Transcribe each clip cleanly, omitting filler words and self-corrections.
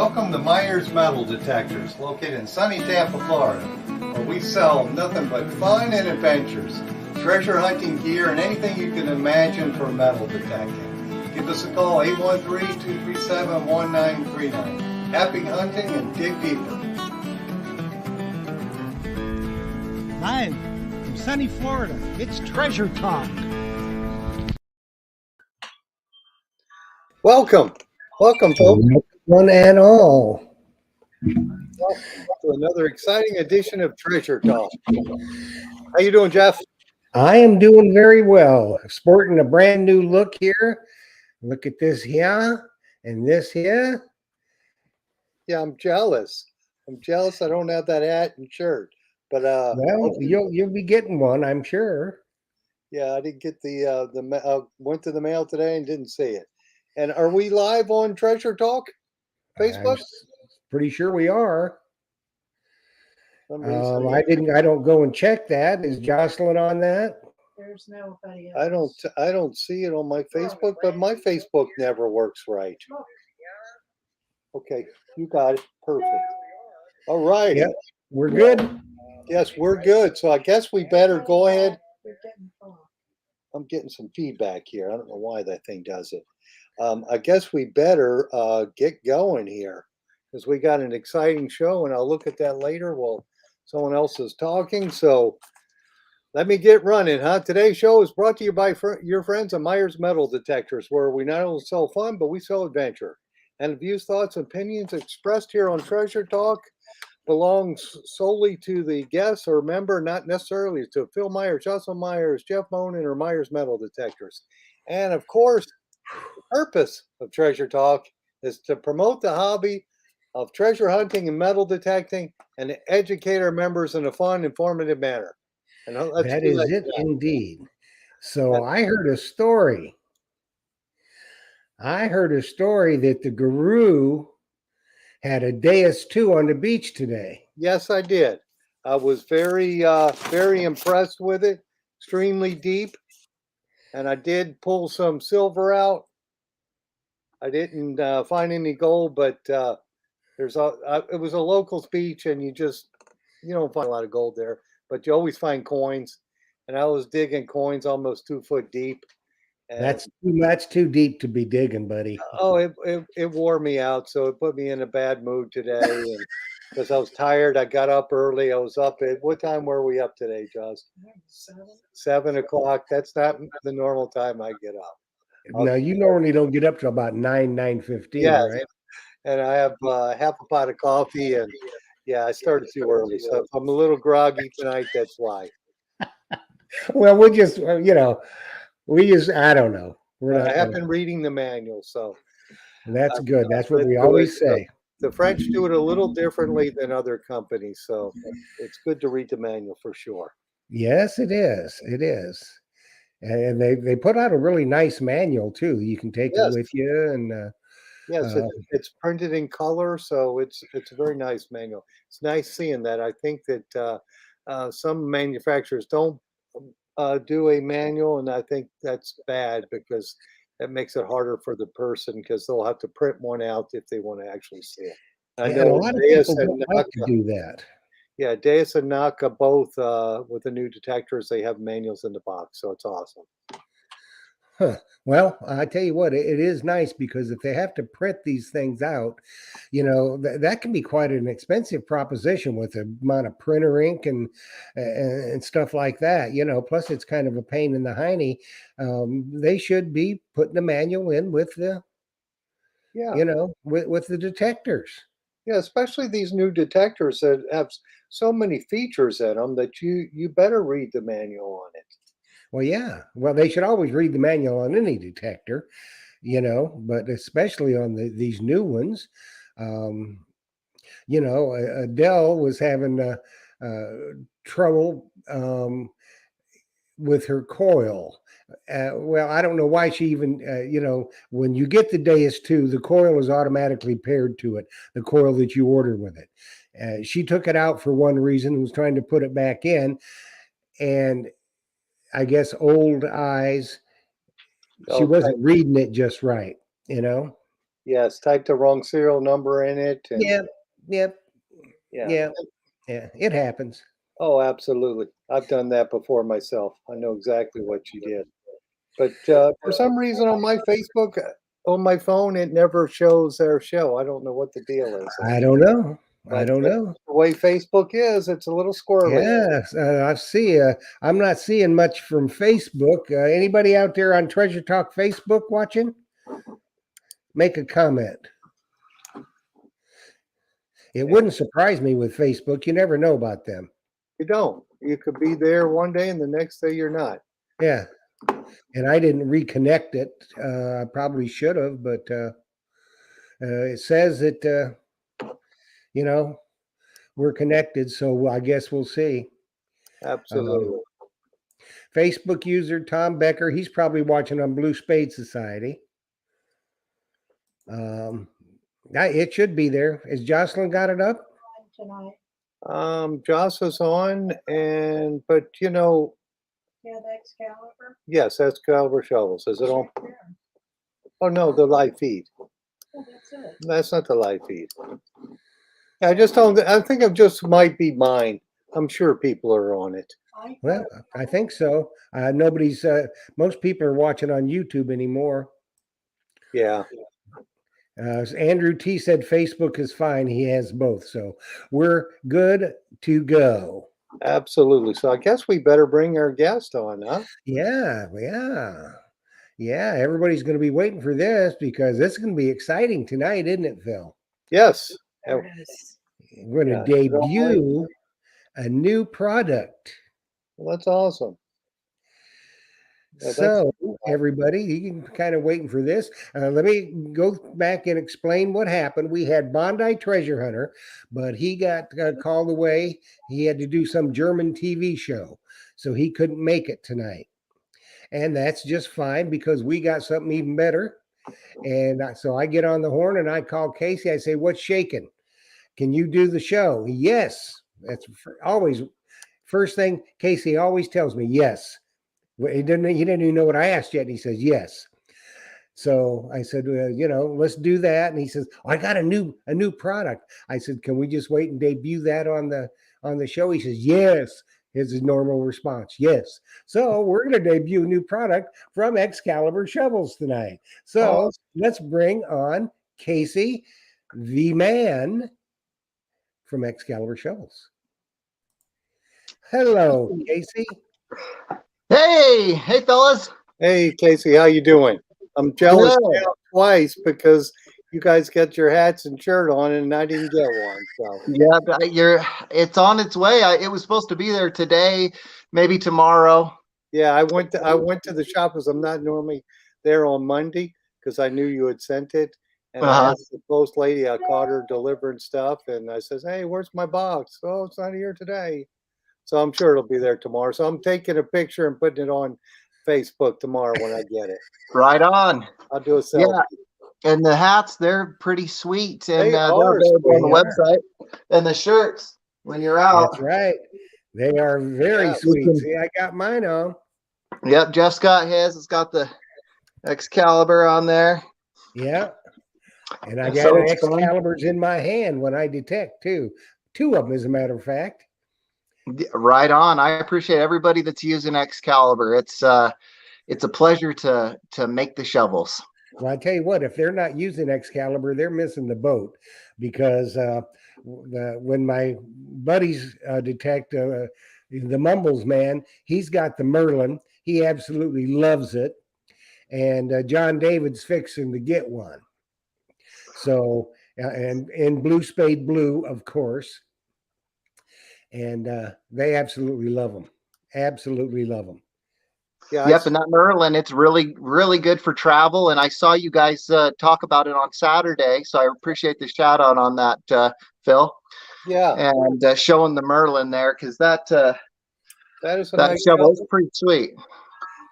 Welcome to Myers Metal Detectors, located in sunny Tampa, Florida, where we sell nothing but fun and adventures, treasure hunting gear, and anything you can imagine for metal detecting. Give us a call, 813-237-1939. Happy hunting and dig deeper. Live from sunny Florida, it's Treasure Talk. Welcome, folks. One and all. Welcome to another exciting edition of Treasure Talk. How you doing, Jeff? I am doing very well. Sporting a brand new look here. Look at this here and this here. Yeah, I'm jealous. I don't have that hat and shirt, but Well, you'll be getting one, I'm sure. yeah, I didn't get went to the mail today and didn't see it. And are we live on Treasure Talk Facebook? I'm pretty sure we are. I I don't go and check that. Is Jocelyn on that? There's nobody else. I don't see it on my Facebook, but my Facebook never works right. Okay, you got it. Perfect. All right. Yep, we're good. Yes, we're good. So I guess we better go ahead. You're getting full. I'm getting some feedback here. I don't know why that thing does it. I guess we better get going here because we got an exciting show, and I'll look at that later while someone else is talking. So let me get running, huh? Today's show is brought to you by your friends at Myers Metal Detectors, where we not only sell fun, but we sell adventure. And views, thoughts, and opinions expressed here on Treasure Talk belongs solely to the guest or member, not necessarily to Phil Myers, Jocelyn Myers, Jeff Monin, or Myers Metal Detectors. And of course, the purpose of Treasure Talk is to promote the hobby of treasure hunting and metal detecting and to educate our members in a fun, informative manner. And That is it indeed. So I heard a story. That the guru had a Deus 2 on the beach today. Yes, I did. I was very impressed with it. Extremely deep. And I did pull some silver out. I didn't find any gold, but it was a local beach, and you don't find a lot of gold there, but you always find coins. And I was digging coins almost 2 foot deep. And That's too deep to be digging, buddy. Oh, it wore me out, so it put me in a bad mood today. And because I was tired, I got up early. I was up at what time were we up today, Joss? 7 o'clock. That's not the normal time I get up. Now you normally don't get up till about 9:15, yes. right? And I have half a pot of coffee, and yeah, I started too early. So if I'm a little groggy tonight, that's why. Well, I don't know. I have been reading the manual, so that's good. That's what we always say. The French do it a little differently than other companies, so it's good to read the manual for sure. Yes, it is. It is. And they put out a really nice manual too. You can take it with you, and yes, it's printed in color, so it's a very nice manual. It's nice seeing that. I think that some manufacturers don't do a manual, and I think that's bad because that makes it harder for the person because they'll have to print one out if they want to actually see it. I know a lot of people don't like to do that. Yeah, Deus and Naka both with the new detectors, they have manuals in the box, so it's awesome. Huh. Well, I tell you what, it is nice because if they have to print these things out, that can be quite an expensive proposition with the amount of printer ink and stuff like that. Plus it's kind of a pain in the hiney. They should be putting the manual in with the, with the detectors. Yeah, especially these new detectors that have so many features in them that you better read the manual on it. Well, yeah. Well, they should always read the manual on any detector, but especially on these new ones. Adele was having trouble with her coil. Well, I don't know why she even, when you get the Deus 2, the coil is automatically paired to it, the coil that you order with it. She took it out for one reason, was trying to put it back in, and I guess old eyes, she wasn't reading it just right, Yes, typed the wrong serial number in it, and Yep, yep, yeah. yeah, yeah. It happens. Oh, absolutely. I've done that before myself. I know exactly what you did. But for some reason on my Facebook, on my phone, it never shows their show. I don't know what the deal is. I don't know. I But don't that's know. the way Facebook is. It's a little squirrely. Yes, I see. I'm not seeing much from Facebook. Anybody out there on Treasure Talk Facebook watching? Make a comment. It wouldn't surprise me with Facebook. You never know about them. You don't. You could be there one day and the next day you're not. Yeah. And I didn't reconnect it. I probably should have, but it says that, you know, we're connected. So I guess we'll see. Absolutely. Facebook user Tom Becker, he's probably watching on Blue Spade Society. It should be there. Has Jocelyn got it up? Tonight. Joss is on, but Yeah, the Excalibur. yes, that's Excalibur Shovels. Is it on? Right there. Oh no, the live feed. Oh, that's it. That's not the live feed. I just don't. I think it just might be mine. I'm sure people are on it. Well, I think so. Nobody's. Most people are watching on YouTube anymore. Yeah. Andrew T said Facebook is fine. He has both, so we're good to go. Absolutely. So I guess we better bring our guest on, huh? Yeah, yeah, yeah. Everybody's going to be waiting for this because it's going to be exciting tonight, isn't it, Phil? Yes. There it is. We're going to Yeah, debut a new product. Well, that's awesome. Yeah, So, everybody, you can kind of waiting for this. Let me go back and explain what happened. We had Bondi Treasure Hunter, but he got called away. He had to do some German TV show, so he couldn't make it tonight. And that's just fine because we got something even better. And so I get on the horn and I call Casey. I say, "What's shaking? Can you do the show?" Yes. That's always first thing. Casey always tells me yes. He didn't even know what I asked yet. And he says, yes. So I said, let's do that. And he says, I got a new product. I said, can we just wait and debut that on the show? He says, yes. His normal response, yes. So we're going to debut a new product from Excalibur Shovels tonight. So let's bring on Casey, the man from Excalibur Shovels. Hello, Casey. Hey, fellas. Hey, Casey, how you doing? I'm jealous Good. now twice because you guys got your hats and shirt on and I didn't get one. So Yeah, but it's on its way. It was supposed to be there today, maybe tomorrow. yeah, I went to the shop because I'm not normally there on Monday because I knew you had sent it. And I asked the post lady, I caught her delivering stuff, and I says, "Hey, where's my box?" "Oh, it's not here today." So I'm sure it'll be there tomorrow. So I'm taking a picture and putting it on Facebook tomorrow when I get it. Right on. I'll do a selfie. Yeah, and the hats, they're pretty sweet, and They they're are available on the sweet. website. And the shirts, when you're out. That's right. They are very Yeah, sweet. See, I got mine on. Yep, Jeff's got his. It's got the Excalibur on there. Yeah. And I So got an it's fun. Excalibur's in my hand when I detect too. Two of them, as a matter of fact. Right on. I appreciate everybody that's using Excalibur. It's a pleasure to make the shovels. Well, I tell you what, if they're not using Excalibur, they're missing the boat because when my buddies detect the Mumbles man, he's got the Merlin. He absolutely loves it. And John David's fixing to get one. So, and in Blue Spade Blue, of course. And they absolutely love them. Absolutely love them. Yeah, Yep, and that Merlin, it's really, really good for travel. And I saw you guys talk about it on Saturday, so I appreciate the shout out on that, Phil. Yeah, and showing the Merlin there because that is a that nice shovel shovel. is pretty sweet.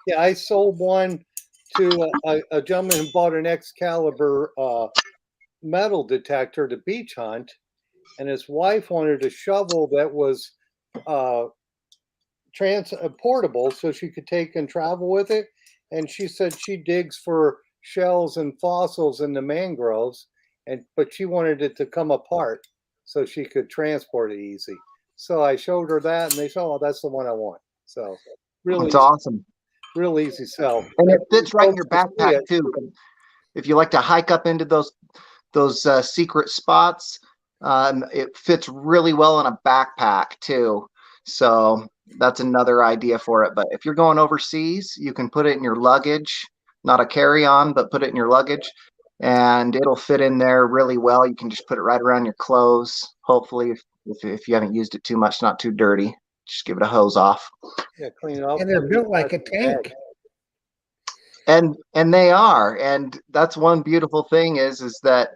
Yeah, I sold one to a gentleman who bought an Excalibur metal detector to beach hunt, and his wife wanted a shovel that was transportable so she could take and travel with it. And she said she digs for shells and fossils in the mangroves, but she wanted it to come apart so she could transport it easy. So I showed her that, and they said, "Oh, that's the one I want." So really, It's awesome. real easy sell. And it fits right in your Folks will see backpack it. too. If you like to hike up into those secret spots, it fits really well in a backpack too. So that's another idea for it. But if you're going overseas, you can put it in your luggage, not a carry-on, but put it in your luggage, and it'll fit in there really well. You can just put it right around your clothes. Hopefully, if you haven't used it too much, not too dirty, just give it a hose off. Yeah, clean it up. And they're built like a tank. And they are, and that's one beautiful thing is that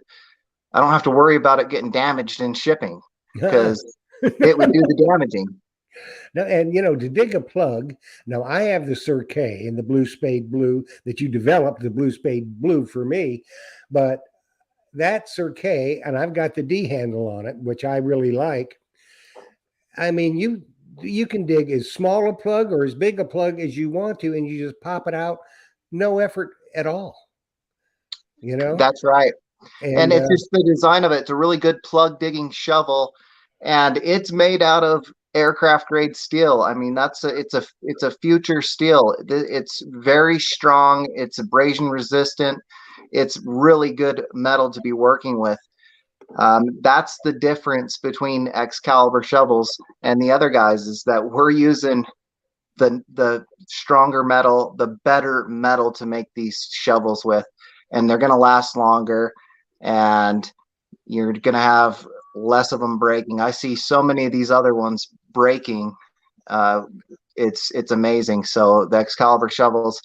I don't have to worry about it getting damaged in shipping because it would do the damaging. Now, and to dig a plug, now I have the Sir K in the Blue Spade Blue that you developed, the Blue Spade Blue for me, but that Sir K, and I've got the D handle on it, which I really like. I mean, you can dig as small a plug or as big a plug as you want to, and you just pop it out, no effort at all. That's right. And And it's just the design of it. It's a really good plug digging shovel, and it's made out of aircraft grade steel. I mean, it's a future steel. It's very strong. It's abrasion resistant. It's really good metal to be working with. That's the difference between Excalibur shovels and the other guys, is that we're using the stronger metal, the better metal to make these shovels with, and they're going to last longer, and you're going to have less of them breaking. I see so many of these other ones breaking. It's amazing. So the Excalibur shovels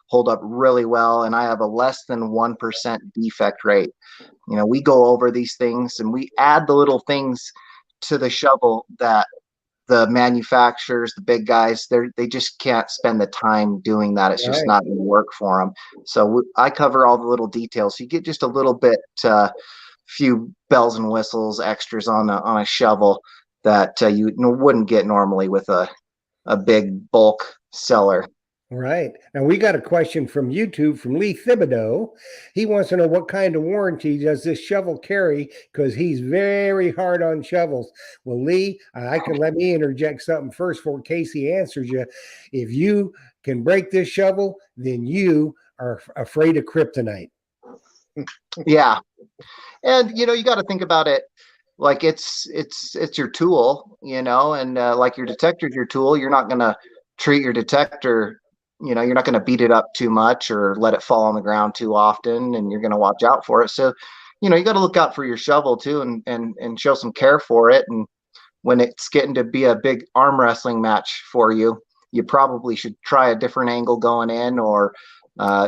hold up really well, and I have a less than 1% defect rate. We go over these things and we add the little things to the shovel that the manufacturers, the big guys, they just can't spend the time doing that. It's just not going to work for them. So I cover all the little details. So you get just a little bit, few bells and whistles, extras on a shovel that you wouldn't get normally with a big bulk seller. Right. Now we got a question from YouTube from Lee Thibodeau. He wants to know what kind of warranty does this shovel carry, because he's very hard on shovels. Well, Lee, let me interject something first before Casey answers you. If you can break this shovel, then you are afraid of kryptonite. Yeah. And you got to think about it like it's your tool, and like your detector's your tool. You're not going to treat your detector, you're not going to beat it up too much or let it fall on the ground too often, and you're going to watch out for it. So, you got to look out for your shovel too, and show some care for it. And when it's getting to be a big arm wrestling match for you, you probably should try a different angle going in, or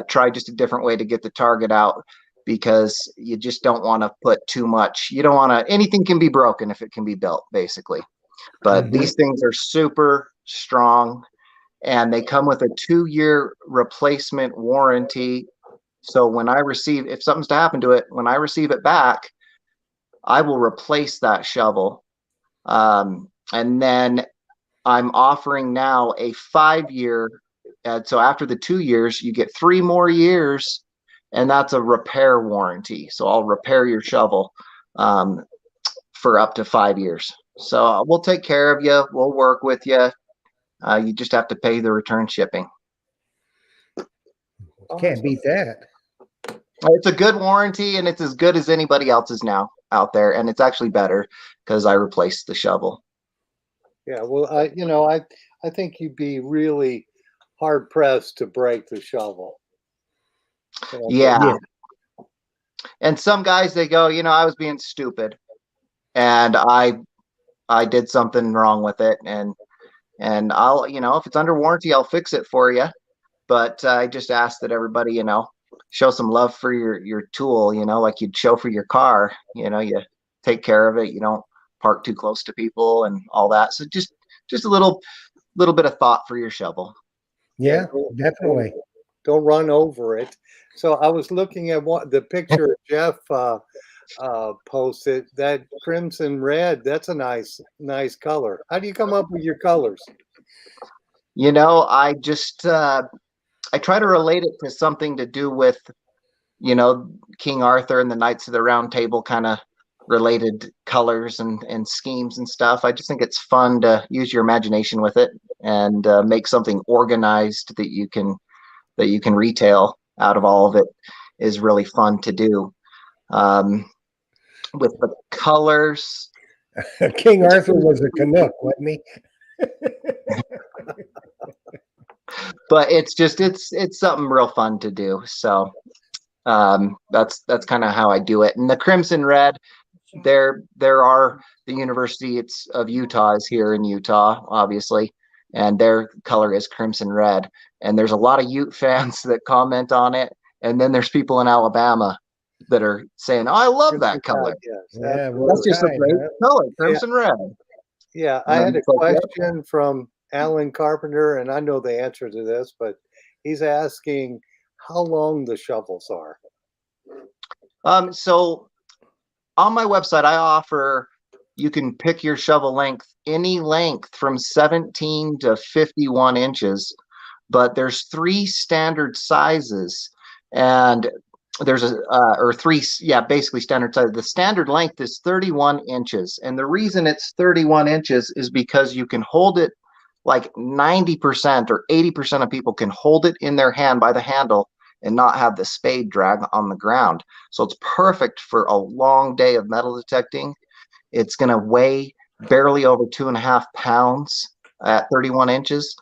try just a different way to get the target out, because you just don't want to put too much. You don't want to, anything can be broken if it can be built, basically. But these things are super strong, and they come with a 2-year replacement warranty. So if something's to happen to it, when I receive it back, I will replace that shovel. And then I'm offering now a 5-year. So after the 2 years, you get 3 more years, and that's a repair warranty. So I'll repair your shovel for up to 5 years. So we'll take care of you. We'll work with you. You just have to pay the return shipping. Can't beat that. It's a good warranty, and it's as good as anybody else's now out there, and it's actually better because I replaced the shovel. Yeah, well, I think you'd be really hard pressed to break the shovel. Yeah. And some guys, they go, I was being stupid, and I did something wrong with it, and I'll, if it's under warranty, I'll fix it for you. But I just ask that everybody, show some love for your tool, like you'd show for your car. You take care of it. You don't park too close to people and all that. So just a little bit of thought for your shovel. Yeah, definitely. Don't run over it. So I was looking at the picture Jeff posted, that crimson red. That's a nice color. How do you come up with your colors? I just I try to relate it to something to do with King Arthur and the Knights of the Round Table kind of related colors and schemes and stuff. I just think it's fun to use your imagination with it and make something organized that you can retail out of all of it is really fun to do. With the colors, King Arthur was a Canuck, wasn't he? but it's something real fun to do. So that's kind of how I do it. And the crimson red, there are the University of Utah is here in Utah, obviously, and their color is crimson red. And there's a lot of Ute fans that comment on it, and then there's people in Alabama that are saying, "Oh, I love that color." Yes, Yeah, absolutely. That's just a okay, great huh? color, crimson red. Yeah, I had a It's like, question from Alan Carpenter, and I know the answer to this, but he's asking how long the shovels are. So on my website, I offer you can pick your shovel length, any length from 17 to 51 inches, but there's 3 standard sizes, and there's basically standard size. The standard length is 31 inches, and the reason it's 31 inches is because you can hold it like 90% or 80% of people can hold it in their hand by the handle and not have the spade drag on the ground. So it's perfect for a long day of metal detecting. It's going to weigh barely over 2.5 pounds at 31 inches.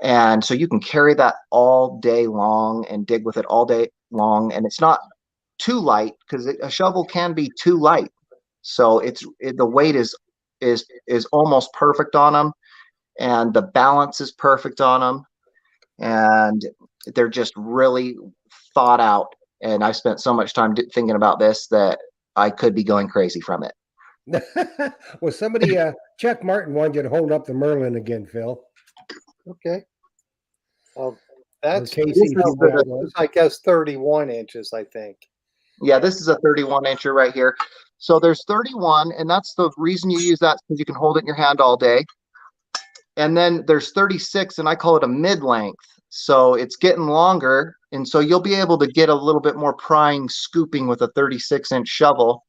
And so you can carry that all day long and dig with it all day long. And it's not too light because a shovel can be too light. So the weight is almost perfect on them, and the balance is perfect on them, and they're just really thought out. And I spent so much time thinking about this that I could be going crazy from it. Well, somebody, Chuck Martin wanted you to hold up the Merlin again, Phil. Okay. Well, that's Casey, This if you is the- got one. I guess 31 inches, I think. Yeah, this is a 31 incher right here. So there's 31, and that's the reason you use that, because you can hold it in your hand all day. And then there's 36, and I call it a mid length. So it's getting longer, and so you'll be able to get a little bit more prying, scooping with a 36-inch shovel.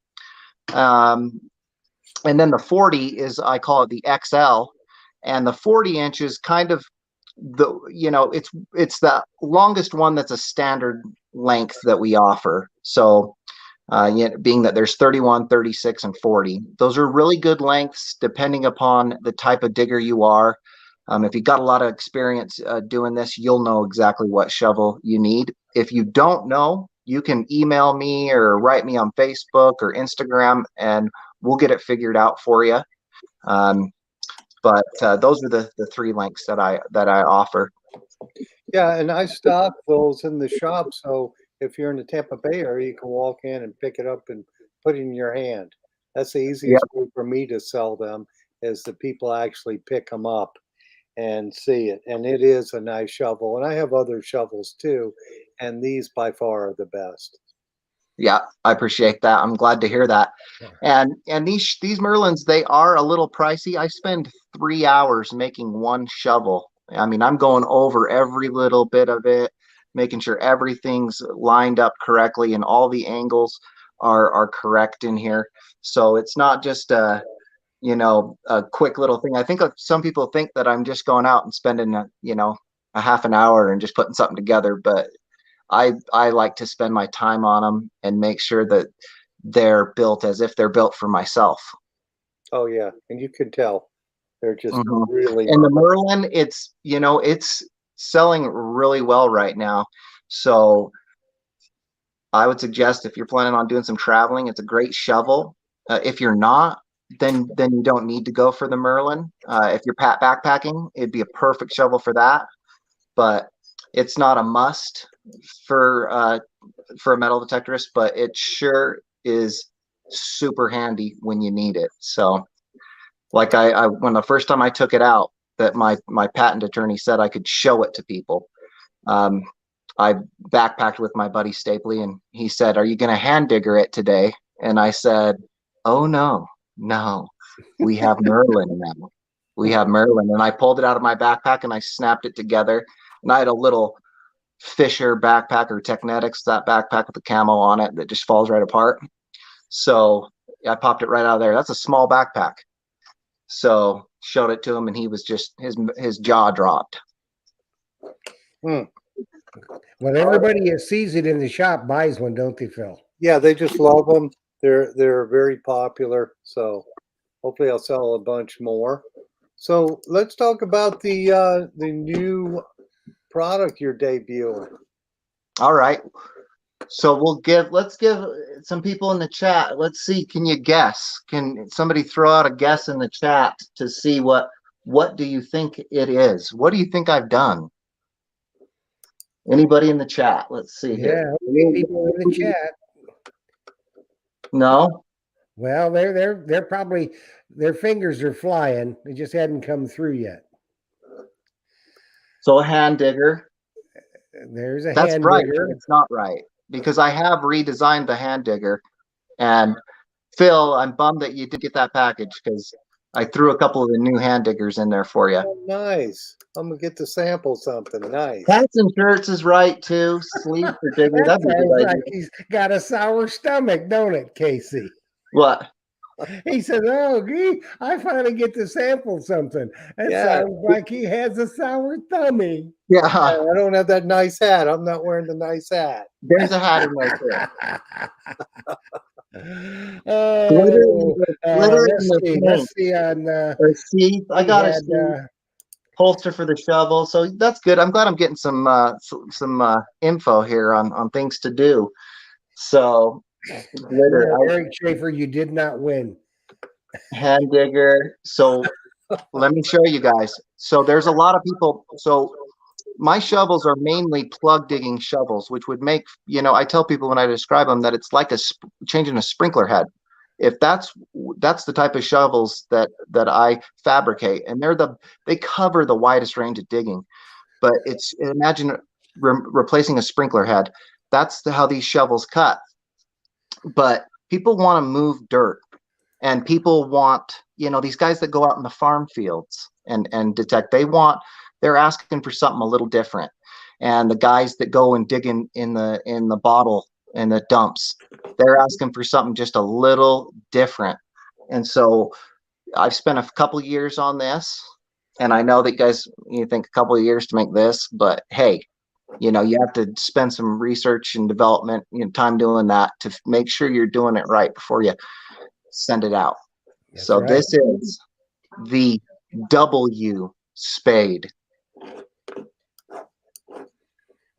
And then the 40 is, I call it the XL, and the 40 inch is kind of it's the longest one that's a standard length that we offer. So being that there's 31, 36, and 40, those are really good lengths depending upon the type of digger you are. If you've got a lot of experience doing this, you'll know exactly what shovel you need. If you don't know, you can email me or write me on Facebook or Instagram, and we'll get it figured out for you. But those are the 3 lengths that I offer. Yeah, and I stock those in the shop, so if you're in the Tampa Bay area, you can walk in and pick it up and put it in your hand. That's the easiest way for me to sell them, is the people actually pick them up and see it. And it is a nice shovel. And I have other shovels too, and these by far are the best. Yeah, I appreciate that. I'm glad to hear that. And these Merlins, they are a little pricey. I spend 3 hours making one shovel. I mean, I'm going over every little bit of it, making sure everything's lined up correctly and all the angles are correct in here. So it's not just a quick little thing. I think some people think that I'm just going out and spending a half an hour and just putting something together, but I like to spend my time on them and make sure that they're built as if they're built for myself. Oh yeah, and you can tell they're just Mhm. really. And the Merlin, it's selling really well right now. So I would suggest, if you're planning on doing some traveling, it's a great shovel. If you're not, then you don't need to go for the Merlin. If you're backpacking, it'd be a perfect shovel for that. But it's not a must for a metal detectorist, but it sure is super handy when you need it. So, like when the first time I took it out, that my patent attorney said I could show it to people. I backpacked with my buddy Stapley, and he said, "Are you going to hand digger it today?" And I said, "Oh no, we have Merlin now. We have Merlin." And I pulled it out of my backpack and I snapped it together. And I had a little Fisher backpack or Technetics, that backpack with the camo on it that just falls right apart. So I popped it right out of there. That's a small backpack. So showed it to him, and he was just his jaw dropped. Well, everybody that sees it in the shop buys one, don't they, Phil? Yeah, they just love them. They're very popular. So hopefully I'll sell a bunch more. So let's talk about the new product you're debuting. All right. So let's give some people in the chat. Let's see. Can you guess? Can somebody throw out a guess in the chat to see what do you think it is? What do you think I've done? Anybody in the chat? Let's see here. Yeah, people in the chat. No? Well, they're probably, their fingers are flying. They just hadn't come through yet. So a hand digger. There's a That's hand right. digger. It's not right because I have redesigned the hand digger. And Phil, I'm bummed that you did get that package because I threw a couple of the new hand diggers in there for you. Oh, nice. I'm gonna get to sample something. Nice. Hats and shirts is right too. Sleeves for digger. That That'd be a sounds good like idea. he's got a sour stomach, don't it, Casey? What? He said, "Oh, gee, I finally get to sample something. That Yeah. sounds like he has a sour tummy." Yeah, I don't have that nice hat. I'm not wearing the nice hat. there's a hat in there too. Oh, Glitter in let's the see. paint. Let's see on. A sheath. I we got a had, sheath. Holster for the shovel. So that's good. I'm glad I'm getting some info here on things to do. So glitter, Eric Schaefer, you did not win. hand digger. So let me show you guys. So there's a lot of people. So my shovels are mainly plug digging shovels, which would make, I tell people when I describe them that it's like changing a sprinkler head. If that's the type of shovels that I fabricate, and they cover the widest range of digging. But imagine replacing a sprinkler head. That's how these shovels cut. But people want to move dirt, and people want, these guys that go out in the farm fields and detect, they're asking for something a little different. And the guys that go and dig in the bottle and the dumps, they're asking for something just a little different. And so I've spent a couple of years on this, and I know that guys, you think a couple of years to make this, but hey, you have to spend some research and development, time doing that to make sure you're doing it right before you send it out. That's so right. This is the W spade.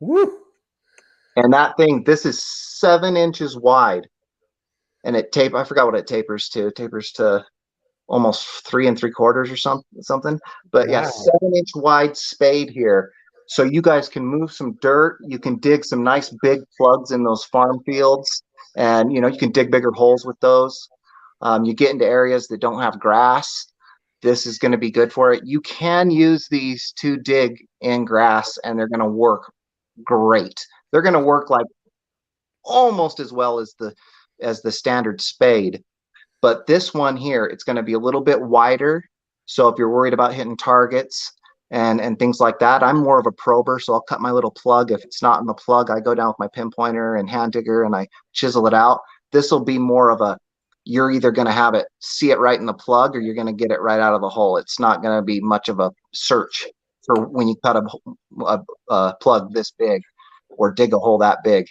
Woo. And that thing, this is 7 inches wide, and I forgot what it tapers to. It tapers to almost 3 3/4 or something. But yeah, Wow. 7-inch wide spade here. So you guys can move some dirt. You can dig some nice big plugs in those farm fields, and you can dig bigger holes with those. You get into areas that don't have grass. This is going to be good for it. You can use these to dig in grass, and they're going to work great. They're going to work like almost as well as the standard spade. But this one here, it's going to be a little bit wider. So if you're worried about hitting targets and things like that, I'm more of a prober, so I'll cut my little plug. If it's not in the plug, I go down with my pinpointer and hand digger and I chisel it out. This will be more of you're either going to see it right in the plug, or you're going to get it right out of the hole. It's not going to be much of a search for when you cut a plug this big or dig a hole that big.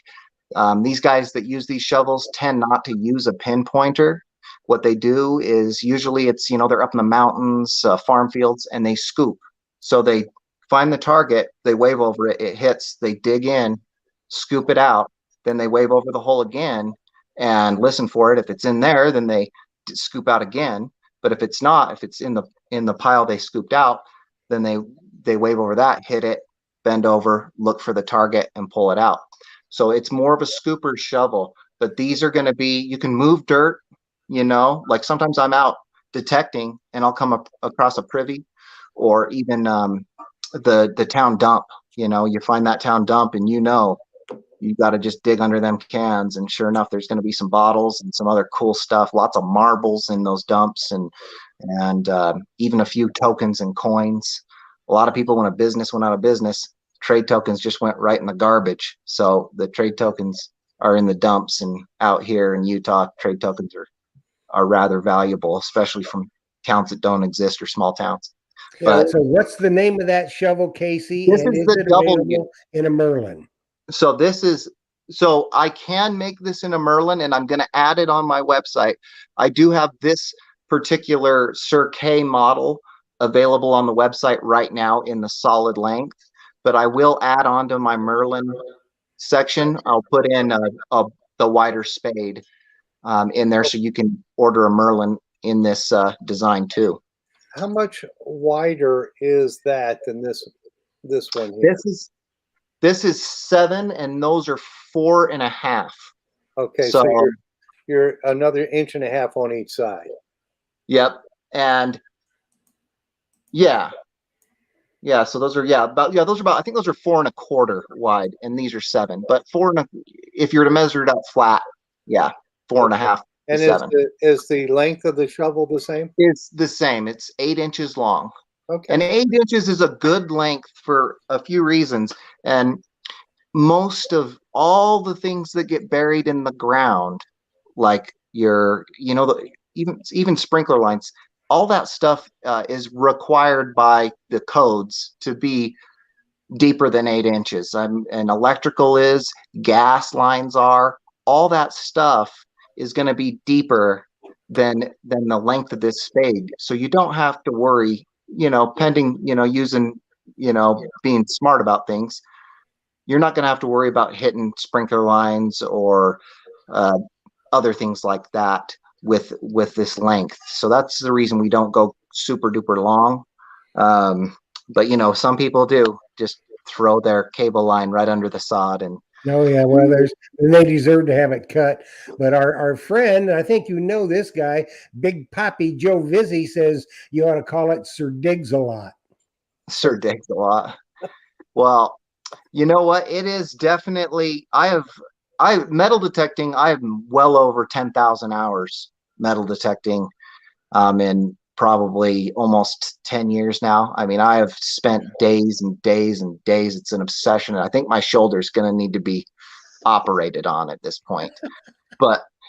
These guys that use these shovels tend not to use a pinpointer. What they do is usually it's, they're up in the mountains, farm fields, and they scoop. So they find the target, they wave over it, it hits, they dig in, scoop it out, then they wave over the hole again and listen for it. If it's in there, then they scoop out again. But if it's not, if it's in the pile they scooped out, then they wave over that, hit it, bend over, look for the target, and pull it out. So it's more of a scooper shovel. But these are going to be, you can move dirt, like sometimes I'm out detecting and I'll come across a privy, or even the town dump. You find that town dump, and you got to just dig under them cans, and sure enough, there's going to be some bottles and some other cool stuff, lots of marbles in those dumps, and even a few tokens and coins. A lot of people, when a business went out of business, trade tokens just went right in the garbage. So the trade tokens are in the dumps, and out here in Utah, trade tokens are rather valuable, especially from towns that don't exist or small towns. Yeah, But So what's the name of that shovel, Casey? this And is is the it W. available in a Merlin? So I can make this in a Merlin, and I'm going to add it on my website. I do have this particular Sir K model available on the website right now in the solid length, but I will add on to my Merlin section. I'll put in the wider spade in there, so you can order a Merlin in this design too. how much wider is that than this one here? This is 7, and those are 4.5. Okay, So, so you're another inch and a half on each side. yep, and yeah. So those are those are about, I think those are 4.25 wide, and these are 7. But if you were to measure it out flat, 4.5 to And 7 is the length of the shovel the same? It's the same. It's 8 inches long. Okay. And 8 inches is a good length for a few reasons. And most of all the things that get buried in the ground, like even sprinkler lines, all that stuff is required by the codes to be deeper than 8 inches. And electrical is, gas lines are, all that stuff is going to be deeper than the length of this spade. So you don't have to worry, pending, using, being smart about things. You're not going to have to worry about hitting sprinkler lines or other things like that with this length. So that's the reason we don't go super duper long. But some people do just throw their cable line right under the sod. And Oh yeah, well, they deserve to have it cut. But our friend, I think this guy, Big Poppy Joe Vizzi, says you ought to call it Sir Diggs a lot. Sir Diggs a lot. Well, you know what? It is definitely. I metal detecting. I have well over 10,000 hours metal detecting, in probably almost 10 years now. I mean, I have spent days and days and days. It's an obsession. And I think my shoulder is going to need to be operated on at this point.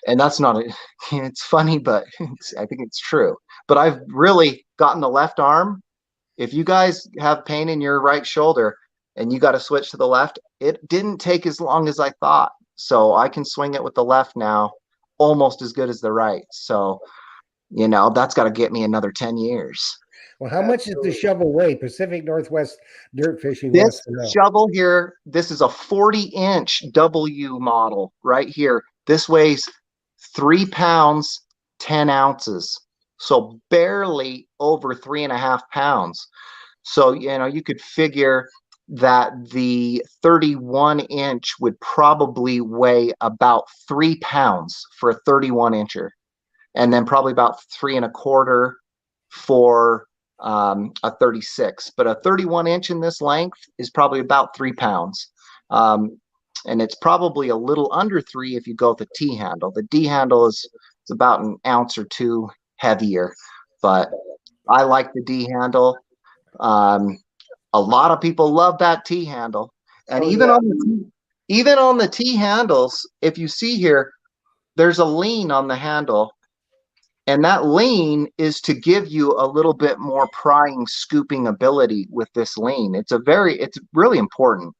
And that's not it's funny, but I think it's true. But I've really gotten the left arm. If you guys have pain in your right shoulder and you got to switch to the left, it didn't take as long as I thought. So I can swing it with the left now almost as good as the right. So that's got to get me another 10 years. Well, how much does the shovel weigh? Pacific Northwest Dirt Fishing This wants to know. shovel here, this is a 40-inch W model right here. This weighs 3 pounds, 10 ounces. So barely over 3.5 pounds. So, you could figure that the 31-inch would probably weigh about 3 pounds for a 31-incher. And then probably about 3.25 for a 36. But a 31-inch in this length is probably about 3 pounds. And it's probably a little under 3 if you go with the T handle. The D handle is about an ounce or 2 heavier. But I like the D handle. A lot of people love that T handle. And even on the T handles, if you see here, there's a lean on the handle. And that lean is to give you a little bit more prying, scooping ability with this lean. It's really important.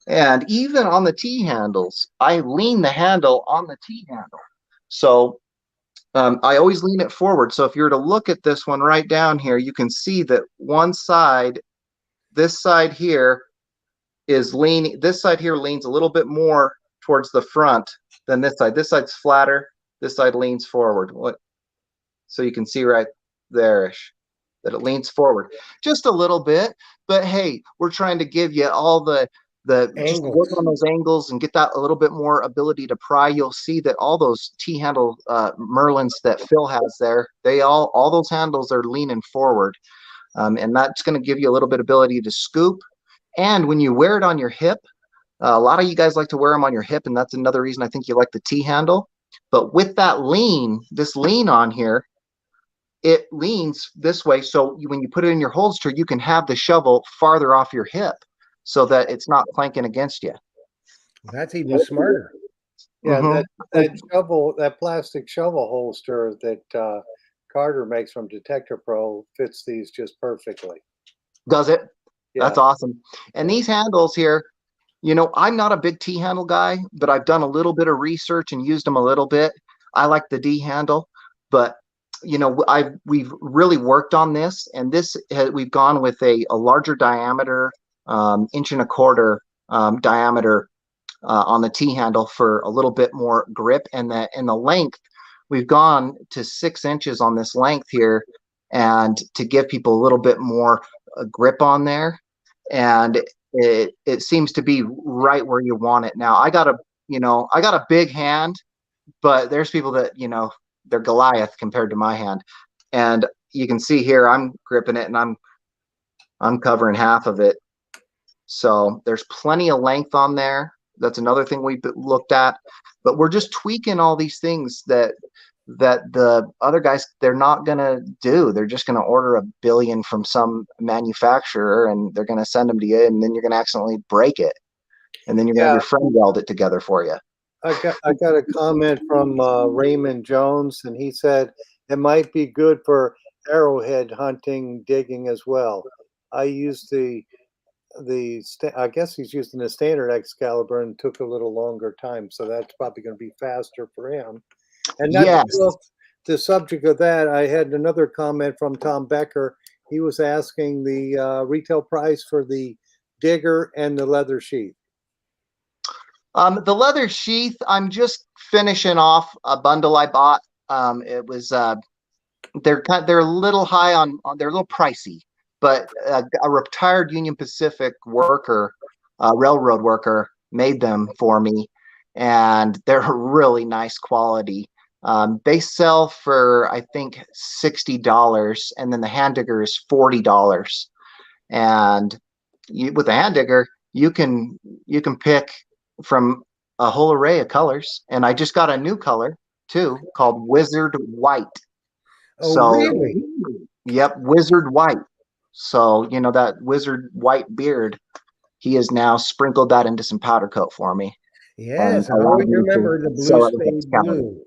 And even on the T handles, I lean the handle on the T handle. So I always lean it forward. So if you were to look at this one right down here, you can see that one side, this side here is leaning. This side here leans a little bit more towards the front than this side. This side's flatter. This side leans forward. So you can see right there-ish that it leans forward just a little bit. But hey, we're trying to give you all the just work on those angles and get that a little bit more ability to pry. You'll see that all those T-handle Merlins that Phil has there, all those handles are leaning forward. And that's going to give you a little bit of ability to scoop. And when you wear it on your hip, a lot of you guys like to wear them on your hip, and that's another reason I think you like the T-handle. But with that this lean on here, it leans this way, so when you put it in your holster, you can have the shovel farther off your hip. so that it's not clanking against you. That's even smarter. Yeah, Mhm. that plastic shovel holster that Carter makes from Detector Pro fits these just perfectly. Does it? Yeah. That's awesome. And these handles here, I'm not a big T handle guy, but I've done a little bit of research and used them a little bit. I like the D handle, but we've really worked on this, and we've gone with a larger diameter, 1.25 inch diameter on the T handle for a little bit more grip, and the length, we've gone to 6 inches on this length here, and to give people a little bit more grip on there, and it seems to be right where you want it. Now I got a big hand, but there's people that they're Goliath compared to my hand, and you can see here I'm gripping it and I'm covering half of it, so there's plenty of length on there. That's another thing we looked at, but we're just tweaking all these things that the other guys, they're not going to do. They're just going to order 1 billion from some manufacturer, and they're going to send them to you, and then you're going to accidentally break it, and then you're going to have your friend weld it together for you. I got a comment from Raymond Jones, and he said it might be good for arrowhead hunting, digging as well. I used I guess he's using the standard Excalibur and took a little longer time, so that's probably going to be faster for him. And not Yes. to go off the subject of that, I had another comment from Tom Becker. He was asking the retail price for the digger and the leather sheath. The leather sheath, I'm just finishing off a bundle I bought. It was they're a little high on they're a little pricey, but a retired Union Pacific worker, railroad worker, made them for me, and they're really nice quality. They sell for, I think, $60, and then the hand digger is $40. And with the hand digger, you can pick from a whole array of colors. And I just got a new color too, called Wizard White. Oh, So, really? yep, Wizard White. So, that Wizard White beard, he has now sprinkled that into some powder coat for me. Yes, I allowed always me to remember the sell blue it with spade Excalibur. blue.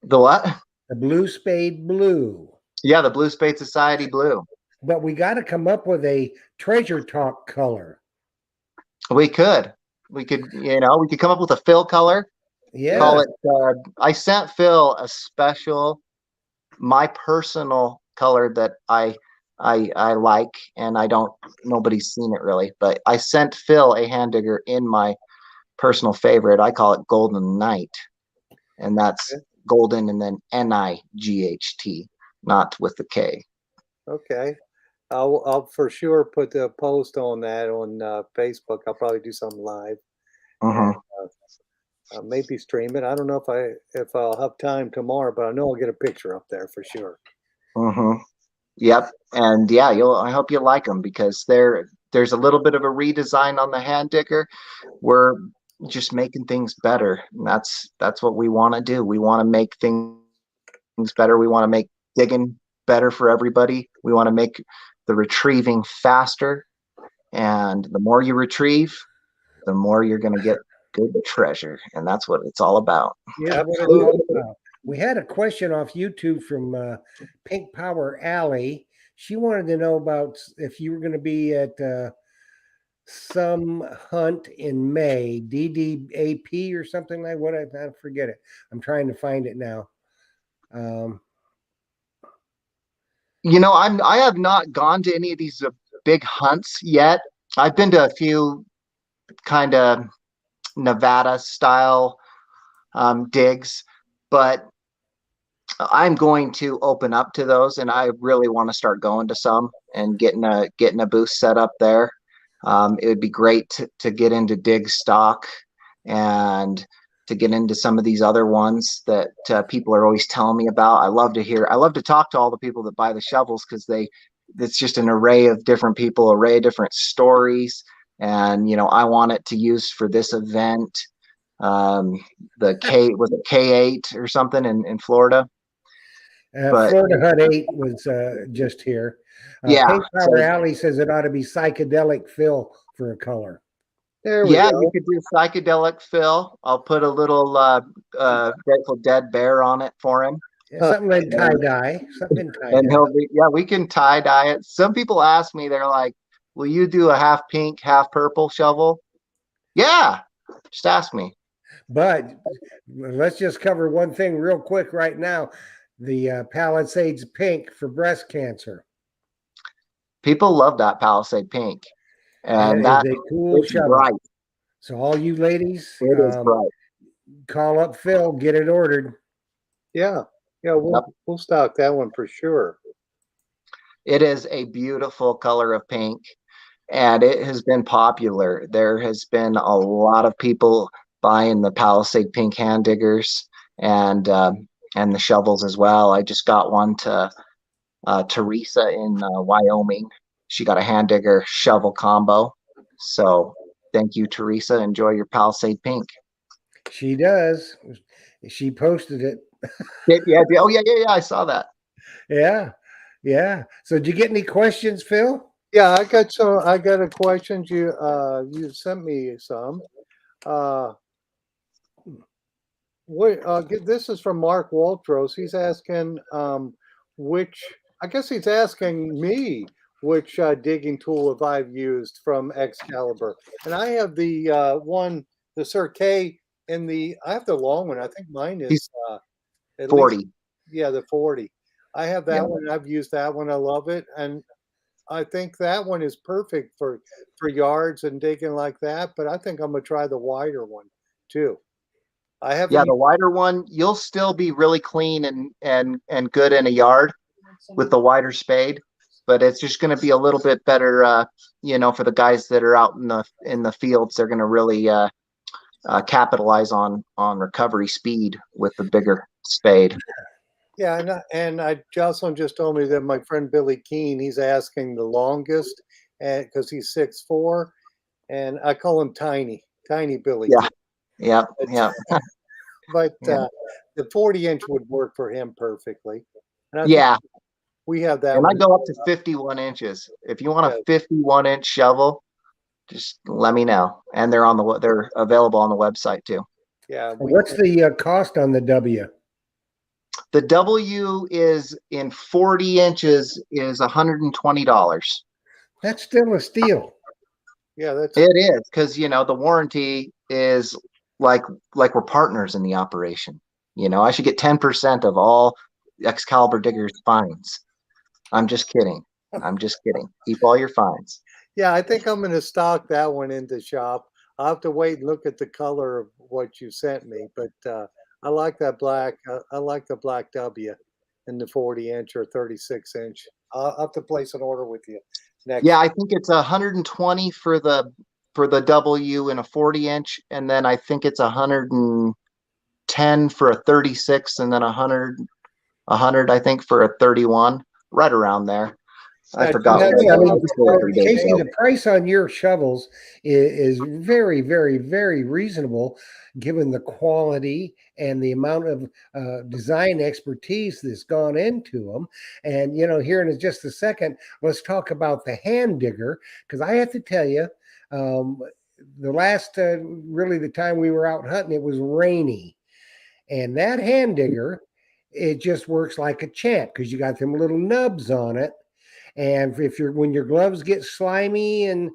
The what? The blue spade blue. Yeah, the Blue Spade Society blue. But we got to come up with a treasure talk color. We could come up with a Phil color. Yeah. Call it. I sent Phil a special, my personal color that I like, and nobody's seen it really, but I sent Phil a hand digger in my personal favorite. I call it Golden Knight, and that's golden and then NIGHT, not with the K. Okay. I'll for sure put the post on that on Facebook. I'll probably do something live. Mhm. And, maybe stream it. I don't know if I'll have time tomorrow, but I know I'll get a picture up there for sure. Mhm. Yep. And yeah, I hope you like them, because there's a little bit of a redesign on the hand digger. We're just making things better. And that's what we want to do. We want to make things better. We want to make digging better for everybody. We want to make the retrieving faster. And the more you retrieve, the more you're going to get good treasure. And that's what it's all about. Yeah, what it's all about. We had a question off YouTube from Pink Power Alley. She wanted to know about if you were going to be at some hunt in May, DDAP or something like what I forget it. I'm trying to find it now. I have not gone to any of these big hunts yet. I've been to a few kind of Nevada style digs, but I'm going to open up to those, and I really want to start going to some and getting a booth set up there. It would be great to get into dig stock and to get into some of these other ones that people are always telling me about. I love to talk to all the people that buy the shovels, because it's just an array of different people, array of different stories. And, I want it to use for this event. The K8 or something in Florida. Florida Hut 8 was just here. Yeah. Pink So Power Alley says it ought to be psychedelic fill for a color. There we yeah, go. you could do psychedelic fill. I'll put a little Grateful Dead bear on it for him. Yeah, something in tie dye. Something in tie And dye. he'll be, yeah, we can tie dye it. Some people ask me, they're like, will you do a half pink, half purple shovel? Yeah, just ask me. But let's just cover one thing real quick right now. The Palisades pink for breast cancer. People love that Palisade pink. That And is that a cool it's shovel. bright. So all you ladies, It is bright. call up Phil, get it ordered. Yeah. Yeah, Yep. we'll stock that one for sure. It is a beautiful color of pink, and it has been popular. There has been a lot of people buying the Palisade pink hand diggers and the shovels as well. I just got one to Teresa in Wyoming. She got a hand digger shovel combo. So thank you, Teresa. Enjoy your Palisade pink. She does. She posted it. Yeah. Oh, yeah. I saw that. Yeah. Yeah. So did you get any questions, Phil? Yeah, I got a question. You sent me some. Uh this is from Mark Waltros. He's asking which I guess he's asking me which digging tool have I've used from Excalibur. And I have the the Sir K in I have the long one. I think mine is at 40. least, yeah, the 40. I have that Yeah. one. I've used that one. I love it. And I think that one is perfect for yards and digging like that. But I think I'm gonna try the wider one too. I haven't. Yeah, the wider one, you'll still be really clean and good in a yard with the wider spade, but it's just going to be a little bit better, for the guys that are out in the fields. They're going to really capitalize on recovery speed with the bigger spade. Yeah, Jocelyn just told me that my friend Billy Keene, he's asking the longest, and because he's 6'4", and I call him Tiny Billy. Yeah. Keene. Yeah. But Yeah. the 40-inch would work for him perfectly. And I think Yeah. we have that And I one. go up to 51 inches. If you want Yeah. a 51-inch shovel, just let me know. And they're available on the website too. Yeah. What's the cost on the W? The W is in 40 inches is $120. That's still a steal. Yeah, that's It is because the warranty is like we're partners in the operation. I should get 10% of all Excalibur diggers fines. I'm just kidding. Keep all your fines. Yeah, I think I'm going to stock that one in the shop. I'll have to wait and look at the color of what you sent me, but I like that black. I like the black W in the 40-inch or 36-inch. I'll have to place an order with you next. Yeah, I think it's 120 for the W in a 40-inch, and then I think it's 110 for a 36, and then 100 I think for a 31, right around there. I forgot. Yeah, I mean, Casey, Casey, the price on your shovels is very, very, very reasonable given the quality and the amount of design expertise that's gone into them. And, here in just a second, let's talk about the hand digger, because I have to tell you, the last, really the time we were out hunting, it was rainy. And that hand digger, it just works like a champ because you got them little nubs on it. And when your gloves get slimy and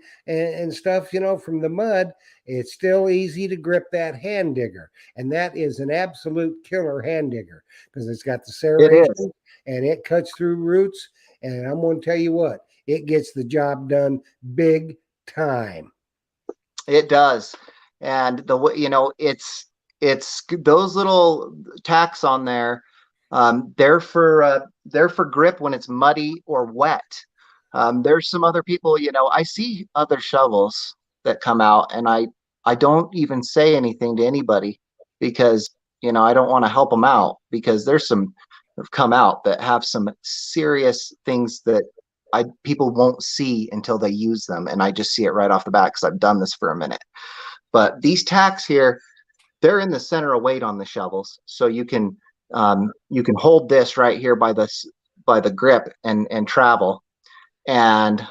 stuff, from the mud, it's still easy to grip that hand digger. And that is an absolute killer hand digger because it's got the serration and it cuts through roots. And I'm going to tell you what, it gets the job done big time. It does. And the way, it's those little tacks on there. They're for grip when it's muddy or wet. There's some other people, I see other shovels that come out, and I don't even say anything to anybody because I don't want to help them out, because there's some have come out that have some serious things that people won't see until they use them, and I just see it right off the bat because I've done this for a minute. But these tacks here, they're in the center of weight on the shovels, so you can hold this right here by the grip and travel. and